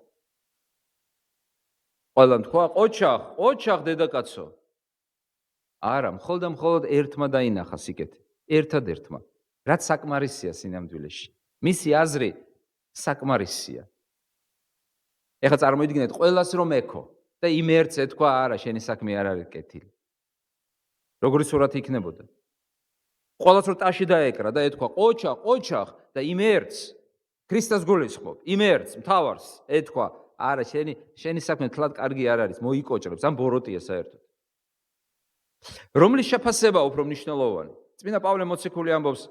ყველამ თქვა, ყოჩახ დედაკაცო. არა, მხოლოდ ერთმა დაინახა სიკეთე. ერთადერთმა. რაც საკმარისია სინამდვილეში. მისი აზრი საკმარისია. ეხლა წარმოიდგინეთ, ყველას რომ ეკო და იმ ერთს ეთქვა, არა, შენი საქმე არ არის კეთილი. როგორი სურათი იქნებოდა? ყველას რომ ტაში დაეკრა და ეთქვა, ყოჩახ და იმ ერთს ქრისტეს გულისხმობ, იმ ერთს მთავარს ეთქვა, არა, შენი საქმე თლად კარგი არ არის, მოიკოჭრებს, ამ ბოროტია საერთოდ. რომლის შეფასება უფრო მნიშვნელოვანი? წმინდა პავლე მოციქული ამბობს,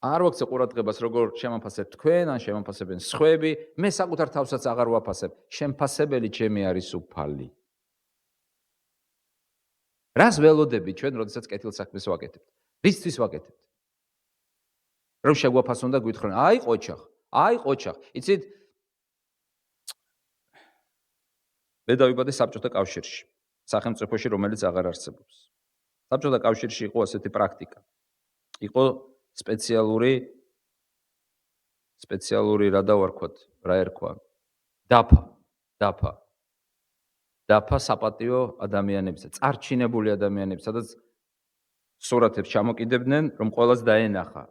არ ვაქცე ყურადღებას, როგორ შემაფასებ თქვენ, ან შემაფასებენ სხვები, მე საკუთარ თავსაც აღარ ვაფასებ, შემფასებელი ჩემი არის უფალი. რას ველოდები ჩვენ, როდესაც კეთილ საქმეს ვაკეთებთ? რისთვის ვაკეთებთ? რომ შეგვაფასონ და გვითხრენ, აი ყოჩახ. იცით, მე დავიბადე საბჭოთა კავშირში, სახელმწიფოში, რომელიც აღარ არსებობს. საბჭოთა კავშირში იყო ასეთი პრაქტიკა. იყო სპეციალური რა დავარქვათ, რა ერქვა? დაფა საპატიო ადამიანებისა, წარჩინებული ადამიანებისა, სადაც სურათებს ჩამოკიდებდნენ, რომ ყველას დაენახა,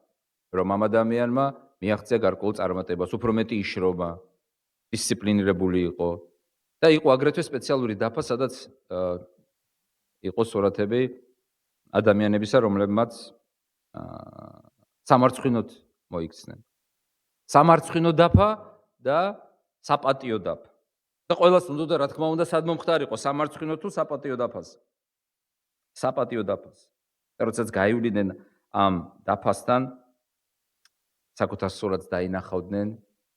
რომ ამ ადამიანმა მიაღწია გარკვეულ წარმატებას, უფრო მეტი იშრობა, დისციპლინირებული იყო და იყო აგრეთვე სპეციალური დაფა, სადაც იყო სურათები ადამიანებისა, რომლებმაც სამარცხვინოდ მოიქცნენ. სამარცხვინო დაფა და საპატიო დაფა. და ყველას უნდა რა თქმა უნდა სად მომხდარიყო სამარცხინო თუ საპატიო დაფაზე. საპატიო დაფაზე. და როდესაც გაივლიდნენ ამ დაფასთან საკუთარ სურათს დაინახავდნენ,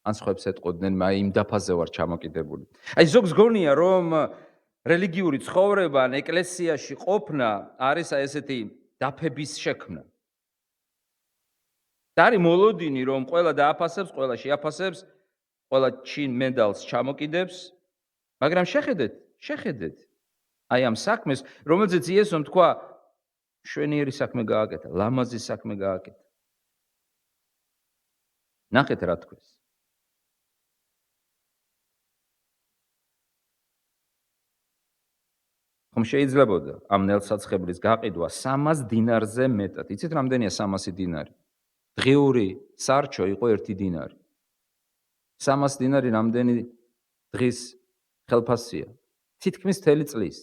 ან სხვებს ეტყოდნენ, მე იმ დაფაზე ვარ ჩამოკიდებული. აი ზოგს გონია, რომ რელიგიური ცხოვრება ან ეკლესიაში ყოფნა არის აი ესეთი დაფების შექმნა. და არის მოლოდინი, რომ ყველა დააფასებს, ყველა შეაფასებს, ყველა ჩინ მედალს ჩამოკიდებს, მაგრამ შეხედეთ აი ამ საქმეს, რომელზეც იესომ თქვა, შვენიერი საქმე გააკეთა, ლამაზი საქმე გააკეთა. ნახეთ რა თქვეს. ხომ შეიძლებოდა ამ ნელსაცხებლის გაყიდვა 300 დინარზე მეტად. იცით რამდენია 300 დინარი? დღიური სარჩო იყო 1 დინარი. 300 დინარი რამდენი დღის ხელფასია? თითქმის მთელი წლის.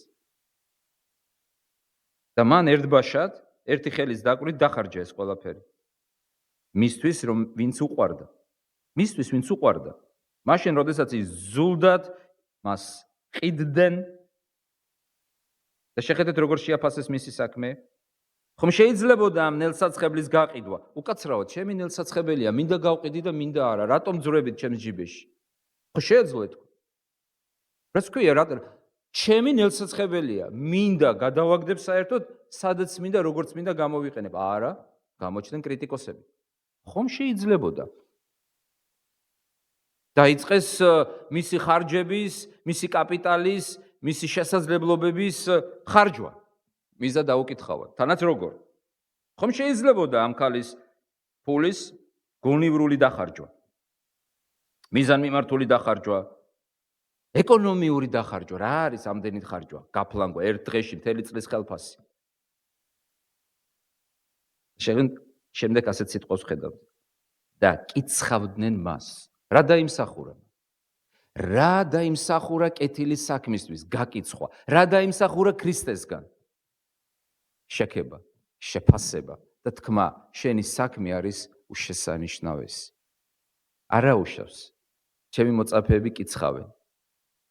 და მან ერთბაშად, ერთი ხელის დაკვირით დახარჯა ეს ყველაფერი. მისთვის რომ ვინც უყვარდა. მისთვის ვინც უყვარდა. მაშინ როდესაც ის ზულდად მას ყიდდნენ და შეხედეთ როგორ შეაფასეს მისი საქმე. ხომ შეიძლებოდა ამ ნელსაცხებლის გაყიდვა? უკაცრავად, ჩემი ნელსაცხებელია, მინდა გავყიდი და მინდა არა, რატომ ძრებით ჩემს ჯიბეში? ხო შეეძლო თქვა. რაც ქვია, ჩემი ნელსაცხებელია, მინდა გადავაგდებ საერთოდ, სადაც მინდა, როგორც მინდა გამოვიყენებ. არა, გამოჩნდნენ კრიტიკოსები. ხომ შეიძლებოდა? დაიწყეს მისი ხარჯების, მისი კაპიტალის, მისი შესაძლებლობების ხარჯვა. მიზა დაუკითხავად. თანაც როგორ? ხომ შეიძლებოდა ამ ქალის ფულის გონივრული დახარჯვა? მიზანმიმართული დახარჯვა? ეკონომიური დახარჯვა, რა არის ამდენი ხარჯვა? გაფლანგვა ერთ დღეში მთელი წლის ხელფასი. შემდეგ ასეთ სიტყვას ხედავთ. და კიცხავდნენ მას. რა დაიმსახურა? რა დაიმსახურა კეთილის საქმისთვის? გაკიცხვა. რა დაიმსახურა ქრისტესგან? შექება, შეფასება და თქმა, შენი საქმე არის უშესანიშნავესი. არა უშავს. ჩემი მოწაფეები კიცხავენ.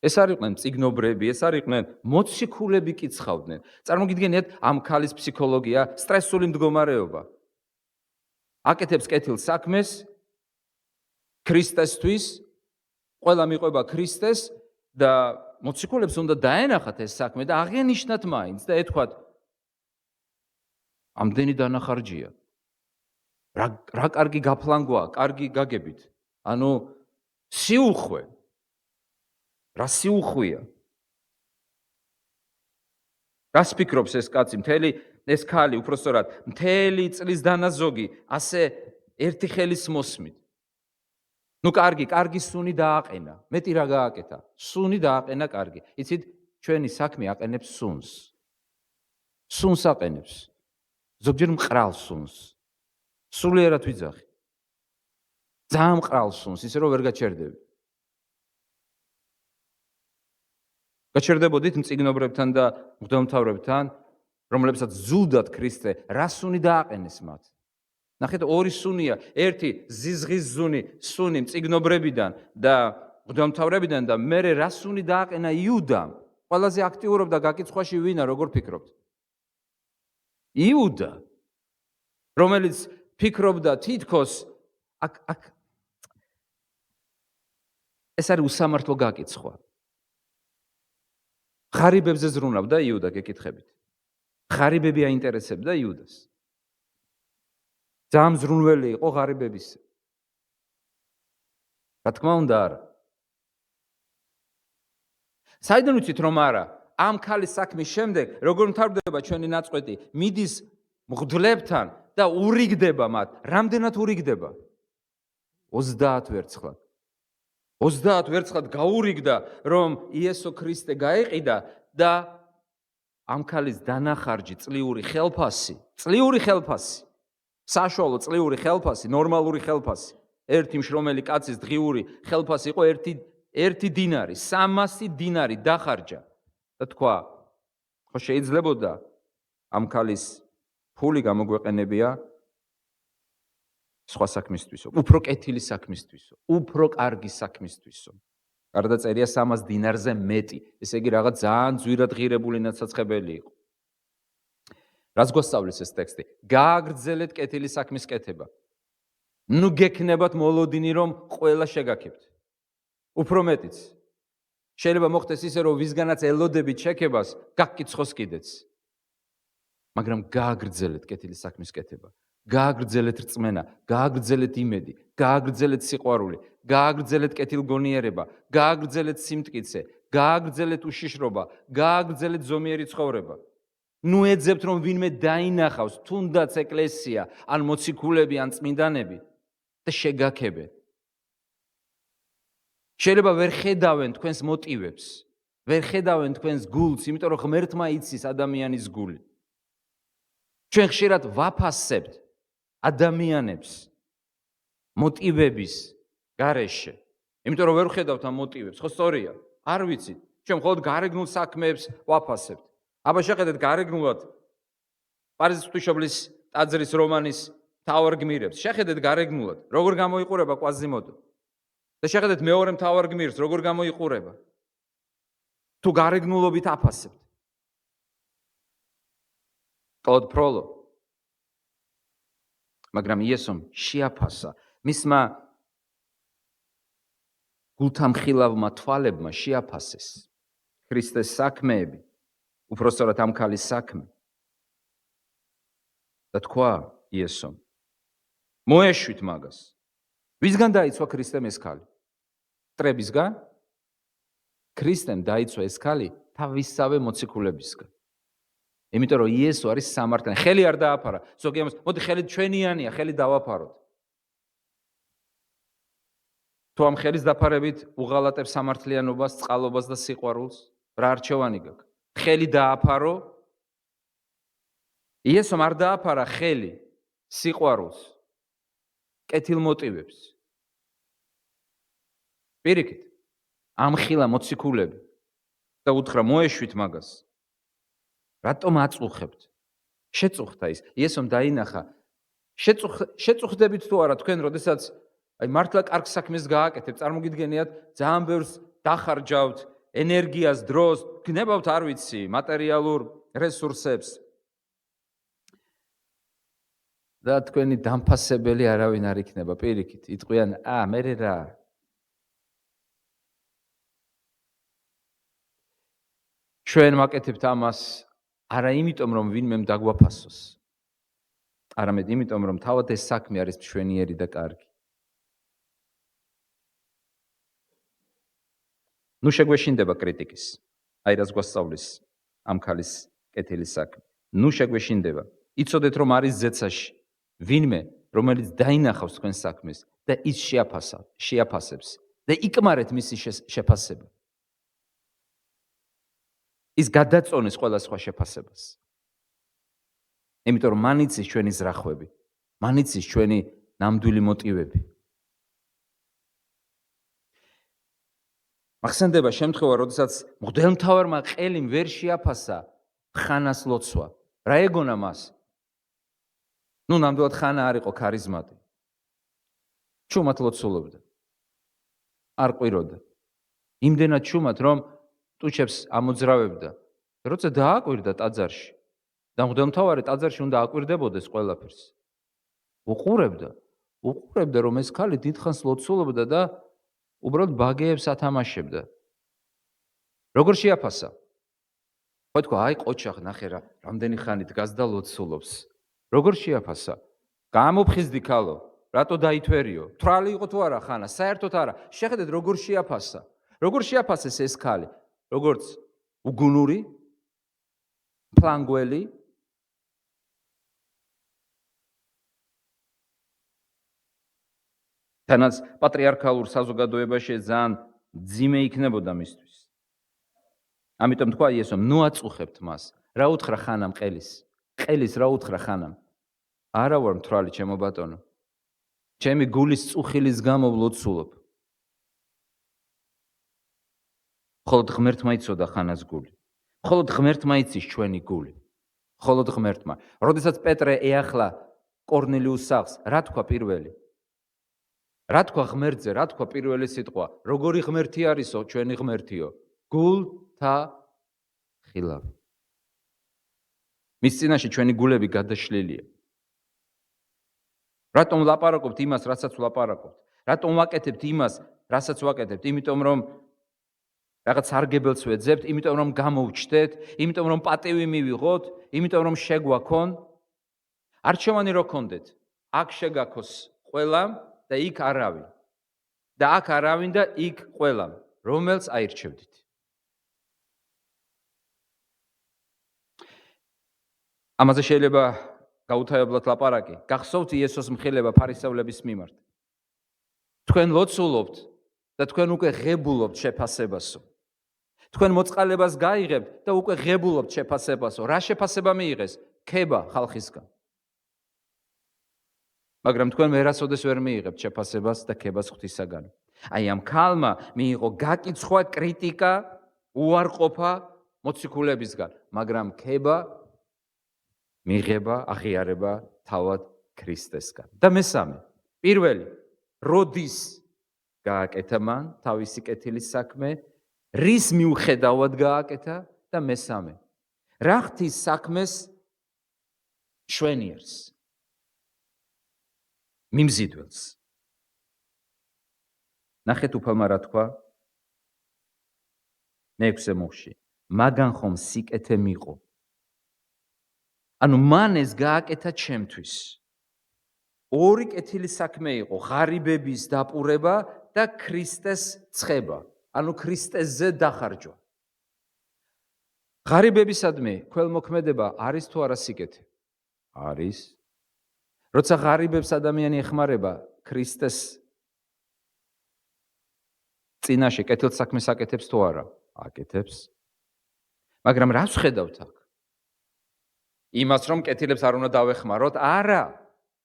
ეს არიყვნენ მწიგნობრები, ეს არიყვნენ მოციქულები კიცხავდნენ. წარმოგიდგენიათ ამ ქალის ფსიქოლოგია, სტრესული მდგომარეობა. აკეთებს კეთილ საქმეს ქრისტესთვის, ყველა მიყვება ქრისტეს და მოციქულებს უნდა დაენახათ ეს საქმე და აღენიშნათ მაინც და ეთქვათ ამდენი დანახარჯია. რა კარგი გაფლანგვა, კარგი გაგებით. ანუ სიუხვე. რა სიუხვია. რას ფიქრობს ეს კაცი, ეს ქალი, უпростоრად, მთელი წლის დანაზოგი, ასე ერთი ხელის მოსმით. ნუ კარგი სუნი დააყენა. მეტი რა გააკეთა? სუნი დააყენა კარგი. იცით, ჩვენი საქმე აყენებს სუნს. სუნს აყენებს. ზოგჯერ მყრალ სუნს. სულიერად ვიძახი. ძალიან მყრალ სუნს, ისე რომ ვერ გაჩერდები. გაჩერდებოდით მწიგნობრებთან და მღვდელმთავრებთან, რომლებსაც ზულდათ ქრისტე, რა სუნი დააყენეს მათ. ნახეთ, ორი სუნია, ერთი ზიზღის სუნი მწიგნობრებიდან და მღვდელმთავრებიდან და მერე რა სუნი დააყენა იუდამ. ყველაზე აქტიურობდა გაკიცხვაში ვინა, როგორ ფიქრობთ? იუდა, რომელიც ფიქრობდა თითქოს ეს არის უსამართლო გაკიცხვა. ღარიბებზე ზრუნავდა იუდა, გეკითხებით. ღარიბები აინტერესებდა იუდას. ძალიან ზრუნველი იყო ღარიბების. რა თქმა უნდა არა. საიდან ვიცით რომ არა? ამ ქალის საქმის შემდეგ, როგორ მთავრდება ჩვენი ნაწყვეტი, მიდის მღვდლებთან და ურიგდება მათ. რამდენად ურიგდება? 30 ვერცხლად. 30 ვერცხლად გაურიგდა, რომ იესო ქრისტე გაეყიდა და ამ ქალის დანახარჯი, წლიური ხელფასი, საშუალო წლიური ხელფასი, ნორმალური ხელფასი, ერთი მშრომელი კაცის დღიური ხელფასი იყო 1 დინარი, 300 დინარი დახარჯა. და თქვა, ხო შეიძლებოდა ამ ქალის ფული გამოგვეყენებია სხვა საქმისთვისო, უფრო კეთილი საქმისთვისო, უფრო კარგი საქმისთვისო. გარდაწერია 300 დინარზე მეტი. ესე იგი რაღაც ძალიან ძვირად ღირებული ნაცაცხებელი იყო. რაც გვასწავლის ეს ტექსტი? გააგრძელეთ კეთილი საქმის კეთება. ნუ გექნებათ მოლოდინი, რომ ყველა შეგაქებთ. უფრო მეტიც. შეიძლება მოხდეს ისე, რომ ვისგანაც ელოდებით შეკებას, გაგკითხოს კიდეც. მაგრამ გააგრძელეთ კეთილი საქმის კეთება. გააგრძელეთ რწმენა, გააგრძელეთ იმედი, გააგრძელეთ სიყვარული, გააგრძელეთ კეთილგონიერება, გააგრძელეთ სიმტკიცე, გააგრძელეთ უშიშრობა, გააგრძელეთ ზომიერი ცხოვრება. ნუ ეძებთ, რომ ვინმე დაინახავს, თუნდაც ეკლესია, ან მოციქულები, ან წმინდანები და შეგაქებენ. შეიძლება ვერ ხედავენ თქვენს მოტივებს, ვერ ხედავენ თქვენს გულს, იმიტომ რომ ღმერთმა იცის ადამიანის გული. ჩვენ ხშირად ვაფასებთ ადამიანებს მოტივების გარეშე. იმიტომ რომ ვერ ხედავთ ამ მოტივებს, ხო სწორია? არ ვიცით. ჩვენ მხოლოდ გარეგნულ საქმეებს ვაფასებთ. აბა შეხედეთ გარეგნულად პარიზის ღვთისმშობლის ტაძრის რომანის მთავარ გმირებს. შეხედეთ გარეგნულად, როგორ გამოიყურება კვაზიმოდო. და შეხედეთ მეორე მთავარ გმირს, როგორ გამოიყურება. თუ გარეგნულობით აფასებთ. კლოდ ფროლო. მაგრამ იესომ შეაფასა, მისმა გულთამხილავმა თვალებმა შეაფასეს ქრისტეს საქმეები, უпростоრად ამ ქალის საქმე. და თქვა იესომ, მოეშვით მაგას. ვისგან დაიცვა ქრისტემ ეს ქალი? მტრებისგან? ქრისტემ დაიცვა ეს ქალი თავისსავე მოციქულებისგან. იმიტომ რომ იესო არის სამართლიანი. ხელი არ დააფარა. ზოგი ამას, მოდი ხელი ჩვენიანია, ხელი დავაფაროთ. თუ ამ ხელის დაფარებით უღალატებ სამართლიანობას, წყალობას და სიყვარულს, რა არჩევანი გაქვს? ხელი დააფარო. იესომ არ დააფარა ხელი სიყვარულს, კეთილ მოტივებს. პირიქით, ამხილა მოციქულები და უთხრა მოეშვით მაგას. რატომ აწუხებთ? შეწუხდა ის. იესომ დაინახა. შეწუხდებით თუ არა თქვენ, როდესაც მართლა კარგ საქმეს გააკეთებთ, წარმოგიდგენიათ, ძალიან ბევრს დახარჯავთ, ენერგიას, დროს, გნებავთ, არ ვიცი, მატერიალურ რესურსებს. და თქვენი დამფასებელი არავინ არ იქნება, პირიქით, იტყვიან, მე რა. ჩვენ ვაკეთებთ ამას არა იმიტომ, რომ ვინმემ დაგვაფასოს, არამედ იმიტომ, რომ თავად ეს საქმე არის მშვენიერი და კარგი. ნუ შეგვეშინდება კრიტიკის, აი რას გვასწავლის ამ ქალის კეთილი საქმე. ნუ შეგვეშინდება. იცოდეთ, რომ არის ზეცაში ვინმე, რომელიც დაინახავს თქვენ საქმეს და ის შეაფასებს და იკმარეთ მისი შეფასება. ის გადაწონეს ყველა სხვა შეფასებას. იმიტომ რომ მან იცის ჩვენი ზრახვები, მან იცის ჩვენი ნამდვილი მოტივები. მახსენდება შემთხვევა, როდესაც მღვდელმთავარმა ყელიმ ვერ შეაფასა ხანას ლოცვა. რა ეგონა მას? ნუ ნამდვილად ხანა არ იყო ქარიზმატი. ჩუმად ლოცულობდა. არ ყვიროდა. იმდენად ჩუმად, რომ ტუჩებს ამოძრავებდა. როცა დააკვირდა ტაძარში და მღვდელმთავარი ტაძარში უნდა აკვირდებოდეს ყველაფერს. უყურებდა, რომ ეს ქალი დიდხანს ლოცულობდა და უბრალოდ ბაგეებს ათამაშებდა. როგორ შეაფასა? ხო თქვა, ყოჩახ, ნახე რა, რამდენი ხანი დგას და ლოცულობს. როგორ შეაფასა? გამოფხიზდი ქალო, რატო დაითვერიო? თვრალი იყო თუ არა ხანა? საერთოდ არა. შეხედეთ, როგორ შეაფასა. როგორ შეაფასეს ეს ქალი? როგორც უგუნური, ფლანგველი, თანაც პატრიარქალურ საზოგადოებაში ძალიან ძიმე იქნებოდა მისთვის. ამიტომ თქვა იესომ, ნუ აწუხებთ მას. რა უთხრა ხანამ ყელის? ყელის რა უთხრა ხანამ? არა ვარ მთვრალი, ჩემო ბატონო. ჩემი გულის წუხილის გამო ვლოცულობ. მხოლოდ ღმერთმა იცოდა ხანას გული. მხოლოდ ღმერთმა იცის ჩვენი გული. მხოლოდ ღმერთმა. როდესაც პეტრე ეახლა კორნელიუს სახლს, რა თქვა პირველი? რა თქვა ღმერთზე, რა თქვა პირველი სიტყვა? როგორი ღმერთი არისო, ჩვენი ღმერთიო? გულთა ხილავი. მის წინაშე ჩვენი გულები გადაშლილია. რატომ ვლაპარაკობთ იმას, რასაც ვლაპარაკობთ? რატომ ვაკეთებთ იმას, რასაც ვაკეთებთ? იმიტომ რომ რაღაც სარგებელს ვეძებთ, იმიტომ რომ გამოვჩდეთ, იმიტომ რომ პატივი მივიღოთ, იმიტომ რომ შეგვაქონ. არჩევანი რო გქონდეთ, აქ შეგაქოს ყველამ და იქ არავინ. და აქ არავინ და იქ ყველამ, რომელს აირჩევდით. ამაზე შეიძლება გაუთავებლად ლაპარაკი. გახსოვთ იესოს მხილება ფარისევლების მიმართ. თქვენ ლოცულობთ და თქვენ უკვე ღებულობთ შეფასებასო. თქვენ მოწყალებას გაიღებთ და უკვე ღებულობთ შეფასებასო. რა შეფასება მიიღეს? ქება ხალხისგან. მაგრამ თქვენ ვერასოდეს ვერ მიიღებთ შეფასებას და ქებას ღვთისაგან. აი ამ ქალმა მიიღო გაკიცხვა, კრიტიკა, უარყოფა მოციქულებისგან, მაგრამ ქება მიღება, აღიარება თავად ქრისტესგან. და მესამე, პირველი, როდის გააკეთა მან თავისი კეთილის საქმე, რის მიუხედავად გააკეთა და მესამე, რა ღვთის საქმეს შვენიერს, მიმზიდველს. ნახეთ უფალმა რა თქვა? მეექვსე მუხში, მაგან ხომ სიკეთე მიყო. ანუ მან ეს გააკეთა ჩემთვის. ორი კეთილი საქმე იყო, ღარიბების დაპურება და ქრისტეს ცხება, ანუ ქრისტესზე დახარჯვა. ღარიბებისადმი ქველმოქმედება არის თუ არა სიკეთე? არის. როცა ღარიბებს ადამიანი ეხმარება, ქრისტეს წინაშე კეთილ საქმეს აკეთებს თუ არა? აკეთებს. მაგრამ რას ვხედავთ აქ? იმას რომ კეთილებს არ უნდა დავეხმაროთ? არა.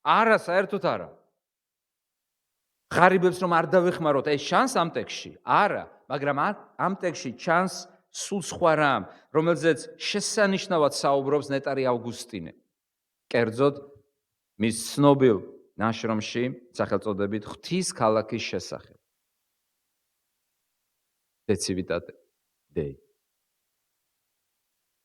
არა, საერთოდ არა. ღარიბებს რომ არ დავეხმაროთ, ეს შანს ამ ტექსში? არა, მაგრამ ამ ტექსში ჩანს სულ სხვა რამ, რომელზეც შესანიშნავად საუბრობს ნეტარი ავგუსტინე. კერძოდ მის ცნობილ ნაშრომში სახელწოდებით ღვთის ქალაქის შესახებ. დეცივიტატე დეი.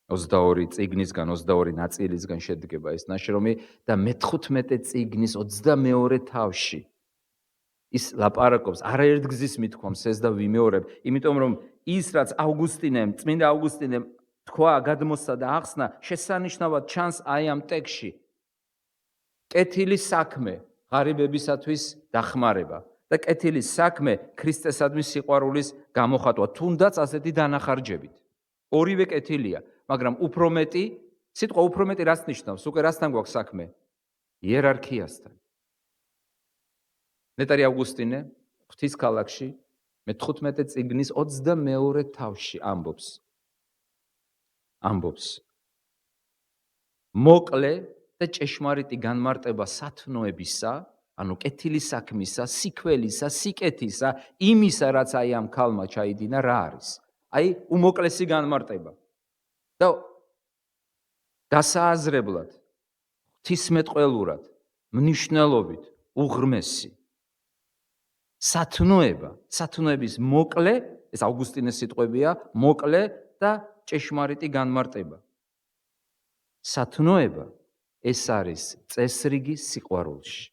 22 წიგნისგან, 22 ნაწილისგან შედგება ეს ნაშრომი და მე-15 წიგნის 22 თავში ის ლაპარაკობს, არაერთ გზის მithქვამს ეს და ვიმეორებ, იმიტომ რომ ის რაც ავგუსტინემ, წმინდა ავგუსტინემ თქვა, გადმოსცა და ახსნა, შესანიშნავად ჩანს აი ამ ტექსში. კეთილი საქმე ღარიბებისათვის დახმარება და კეთილი საქმე ქრისტესადმი სიყვარულის გამოხატვა, თუნდაც ასეთი დანახარჯებით. ორივე კეთილია, მაგრამ უფრო მეტი, სიტყვა უფრო მეტი რას ნიშნავს? უკვე რასთან გვაქვს საქმე? იერარქიასთან. ნეტარი ავგუსტინე ღვთის ქალაქში მე-15 წიგნის 22 თავში ამბობს. მოკლე და ჭეშმარიტი განმარტება სათნოებისა, ანუ კეთილი საქმისა, სიქმელისა, სიკეთისა, იმისა, რაც აი ამ ქალმა ჩაიდინა, რა არის? აი უმოკლესი განმარტება. და გასააზრებლად, ღვთისმეტყველურად, მნიშვნელობით, უღრმესი. სათნოების მოკლე, ეს ავგუსტინეს სიტყვებია, მოკლე და ჭეშმარიტი განმარტება. სათნოება ეს არის წესრიგი სიყვარულში.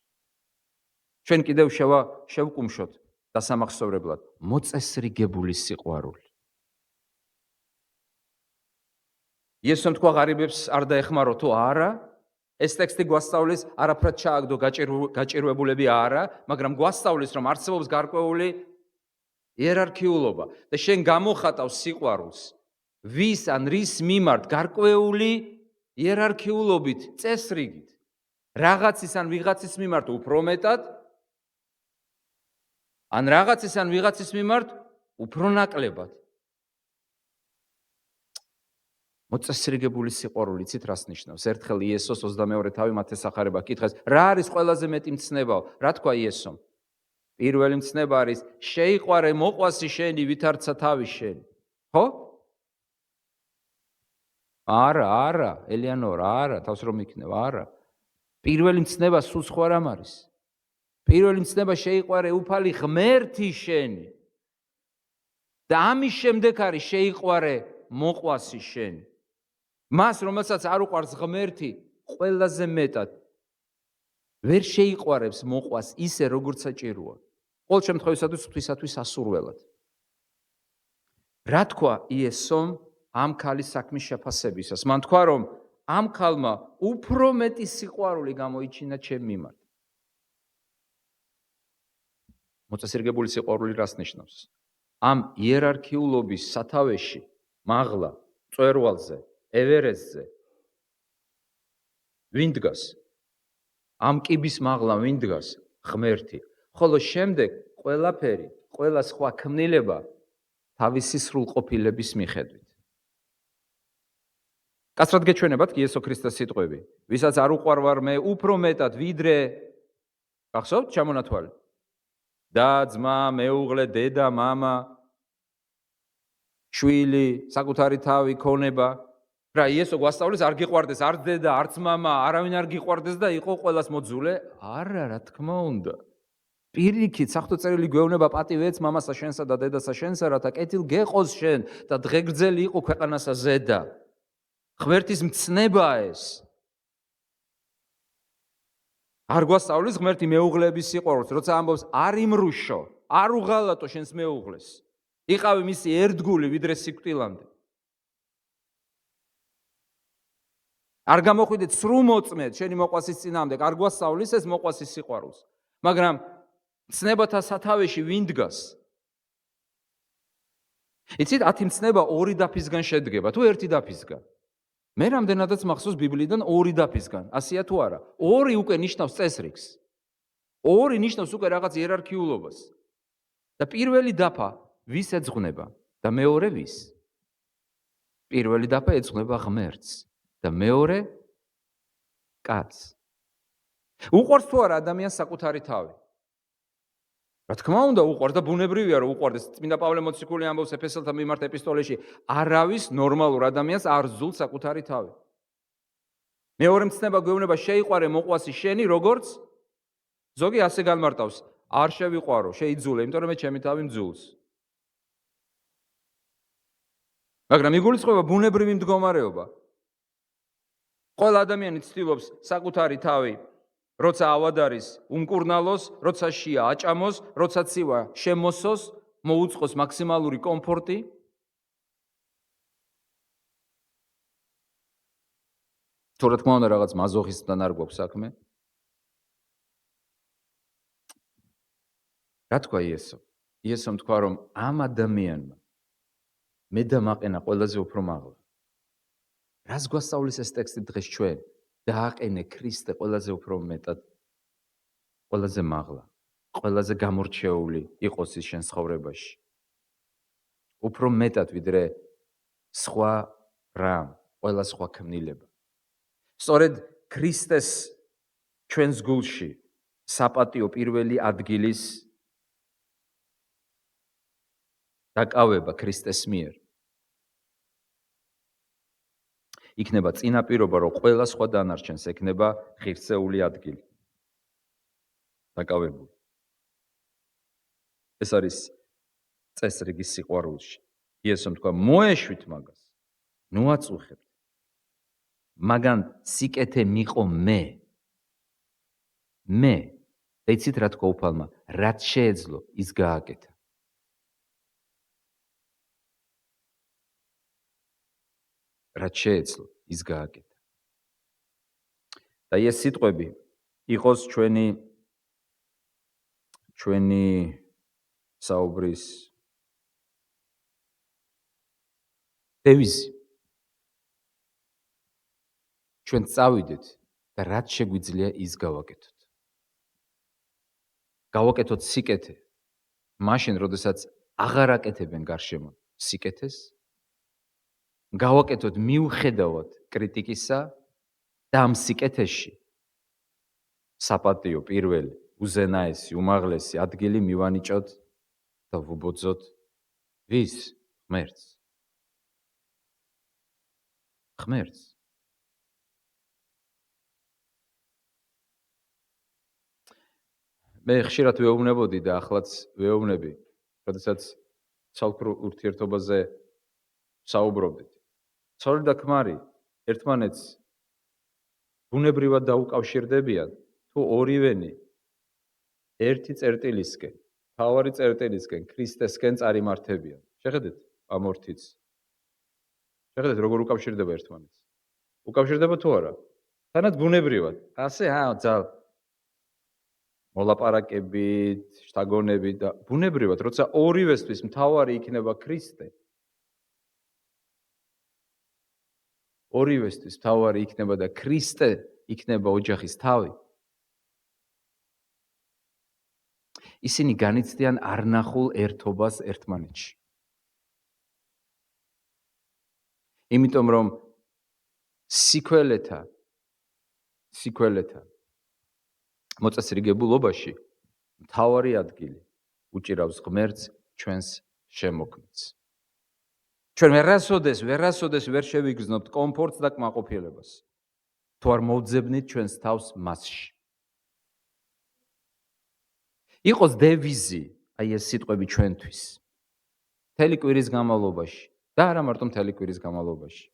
ჩვენ კიდევ შევკუმშოთ დასამახსოვრებლად მოწესრიგებული სიყვარული. იესომ თქვა ღარიბებს არ დაეხმარო თუ არა? ეს ტექსტი გვასწავლის არაფრად ჩააგდო გაჭირვებულები არა, მაგრამ გვასწავლის რომ არსებობს გარკვეული იერარქიულობა და შენ გამოხატავ სიყვარულს ვის ან რის მიმართ გარკვეული იერარქიულობით, წესრიგით. რაღაცის ან ვიღაცის მიმართ უფრო მეტად, ან რაღაცის ან ვიღაცის მიმართ უფრო ნაკლებად. მოწესრიგებული სიყვარული იცით რას ნიშნავს? ერთხელ იესოს 22 თავი მათეს ახარება კითხეს, რა არის ყველაზე მეტი მცნებაო? რა თქვა იესომ? პირველი მცნება არის შეიყვარე მოყვასი შენი, ვითარცა თავი შენი. ხო? არა, ელეანორა, არა, თავს რომ იქნებ, არა. პირველი მცნება სულ სხვა რამ არის. პირველი მცნება შეიყვარე უფალი ღმერთი შენი. და ამის შემდეგ არის შეიყვარე მოყვასი შენი. მას, რომელსაც არ უყვარს ღმერთი, ყველაზე მეტად ვერ შეიყვარებს მოყვას ისე, როგორც საჭიროა. ყოველ შემთხვევისათვის ღვთისათვის ასურველად. რა თქვა იესომ ამ ქალის საქმის შეფასებისას? მან თქვა, რომ ამ ქალმა უფრო მეტი სიყვარული გამოიჩინა ჩემ მიმართ. მოწესრიგებული სიყვარული რას ნიშნავს? ამ იერარქიულობის სათავეში, მაღლა, მწვერვალზე, ევერესტზე ვინ დგას? ამ კიბის მაღლა ვინ დგას? ღმერთი. ხოლო შემდეგ ყველაფერი, ყველა სხვა ქმნილება თავისი სრულყოფილების მიხედვით. კაცრად გეჩვენებათ იესო ქრისტეს სიტყვები, ვისაც არ უყვარვარ მე უფრო მეტად ვიდრე გახსოვთ ჩამონათვალი? და ძმა, მეუღლე, დედა, მამა, შვილი, საკუთარი თავი, ქონება. რა იესო გვასწავლის არ გიყვარდეს არც დედა, არც მამა, არავინ არ გიყვარდეს და იყო ყველას მოძულე? არა, რა თქმა უნდა. პირიქით, საღვთო წერილი გვეუბნება პატივ ეც მამასა შენსა და დედასა შენსა, რათა კეთილ გეყოს შენ და დღეგრძელი იყო ქვეყანასა ზედა. ღმერთის მცნებაა ეს. არ გვასწავლის ღმერთი მეუღლეების სიყვარულს, როცა ამბობს არ იმრუშო, არ უღალატო შენს მეუღლეს. იყავი მისი ერთგული ვიდრე სიკვდილამდე. არ გამოხვიდეთ სრუმოწმედ შენი მოყვასის წინააღმდეგ, არ გვასწავლის ეს მოყვასის სიყვარულს. მაგრამ მცნებათა სათავეში ვინ დგას? იცით, 10 მცნება 2 დაფისგან შედგება, თუ 1 დაფისგან. მე რამდენადაც მახსოვს ბიბლიიდან 2 დაფისგან, ასეა თუ არა? 2 უკვე ნიშნავს წესრიგს. 2 ნიშნავს უკვე რაღაც იერარქიულობას. და პირველი დაფა ვის ეძღვნება და მეორე ვის? პირველი დაფა ეძღვნება ღმერთს და მეორე კაცს. უყვარს თუ არა ადამიანს საკუთარი თავი? რა თქმა უნდა უყვარს და ბუნებრივია რომ უყვარდეს. წმინდა პავლე მოციქული ამბობს ეფესელთა მიმართ ეპისტოლეში, არავის ნორმალურ ადამიანს არ ზულს საკუთარი თავი. მეორე მცნება გვეუბნება შეიყვარე მოყვასი შენი, როგორც ზოგი ასე განმარტავს, არ შევიყვარო, შეიძულე, იმიტომ რომ მე ჩემი თავი მძულს. მაგრამ იგულისხმება ბუნებრივი მდგომარეობა. ყველა ადამიანი ცდილობს საკუთარი თავი როცა ავად არის უმკურნალოს, როცა შია აჭამოს, როცა ცივა შემოსოს, მოუწყოს მაქსიმალური კომფორტი. თუ რა თქმა უნდა რაღაც მაზოხისტთან არ გვაქვს საქმე. რა თქვა იესო? იესომ თქვა, რომ ამ ადამიანმა მე და მაყენა ყველაზე უფრო მაღლა. რას გვასწავლის ეს ტექსტი დღეს ჩვენ? დააყენე ქრისტე ყველაზე უფრო მეტად, ყველაზე მაღლა, ყველაზე გამორჩეული იყოს ის შენ ცხოვრებაში. უფრო მეტად ვიდრე სხვა რამ, ყველა სხვა ქმნილება. სწორედ ქრისტეს ჩვენს გულში საპატიო პირველი ადგილის დაკავება ქრისტეს მიერ იქნება წინაპირობა, რომ ყველა სხვა დანარჩენს ექნება ღირსეული ადგილი. დაკავებული. ეს არის წესრიგის სიყვარულში. იესომ თქვა, მოეშვით მაგას, ნუ აწუხებთ. მაგან სიკეთე მიყო მე. მე. იცით რა თქვა უფალმა, რაც შეეძლო, ის გააკეთა. რაც შეეძლო, ის გააკეთა. და ეს სიტყვები იყოს ჩვენი საუბრის დევიზი. ჩვენ წავიდეთ და რაც შეგვიძლია ის გავაკეთოთ. გავაკეთოთ სიკეთე, მაშინ, როდესაც აღარ აკეთებენ გარშემო სიკეთეს, გავაკეთოთ მიუხედავად კრიტიკისა და ამ სიკეთეში საპატიო პირველი, უზენაესი, უმაღლესი ადგილი მივანიჭოთ და ვუბოძოთ ვის? ღმერთს. ღმერთს. მე მე ხშირად ვეუბნებოდი და ახლაც ვეუბნები, როდესაც ცალკრულ ურთიერთობაზე საუბრობდით. ცოლი და ქმარი ერთმანეთს ბუნებრივად დაუკავშირდებიან, თუ ორივენი ერთი წერტილისკენ, მთავარი წერტილისკენ, ქრისტესკენ წარიმართებიან. შეხედეთ ამ ორთიც. შეხედეთ როგორ უკავშირდება ერთმანეთს. უკავშირდება თუ არა? თანაც ბუნებრივად. ასე ძალ მოლაპარაკებით, შთაგონებით და ბუნებრივად, როცა ორივესთვის მთავარი იქნება ქრისტე. ორივესთვის მთავარი იქნება და ქრისტე იქნება ოჯახის თავი. ისინი განიცდიან არნახულ ერთობას ერთმანეთში. იმიტომ რომ სიკველეთა მოწესრიგებულობაში მთავარი ადგილი უჭირავს ღმერთს ჩვენს შემოქმედს. ჩვენ ვერასოდეს ვერ შევიგრძნობთ კომფორტს და კმაყოფილებას, თუ არ მოვძებნით ჩვენს თავს მასში. იყოს დევიზი, აი ეს სიტყვები ჩვენთვის. მთელი კვირის განმავლობაში და არა მარტო მთელი კვირის განმავლობაში.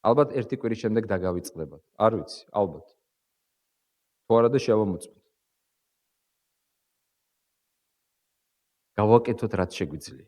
ალბათ ერთი კვირის შემდეგ დაგავიწყდებათ. არ ვიცი, ალბათ. თუ არა და შევამოწმოთ. გავაკეთოთ რაც შეგვიძლია.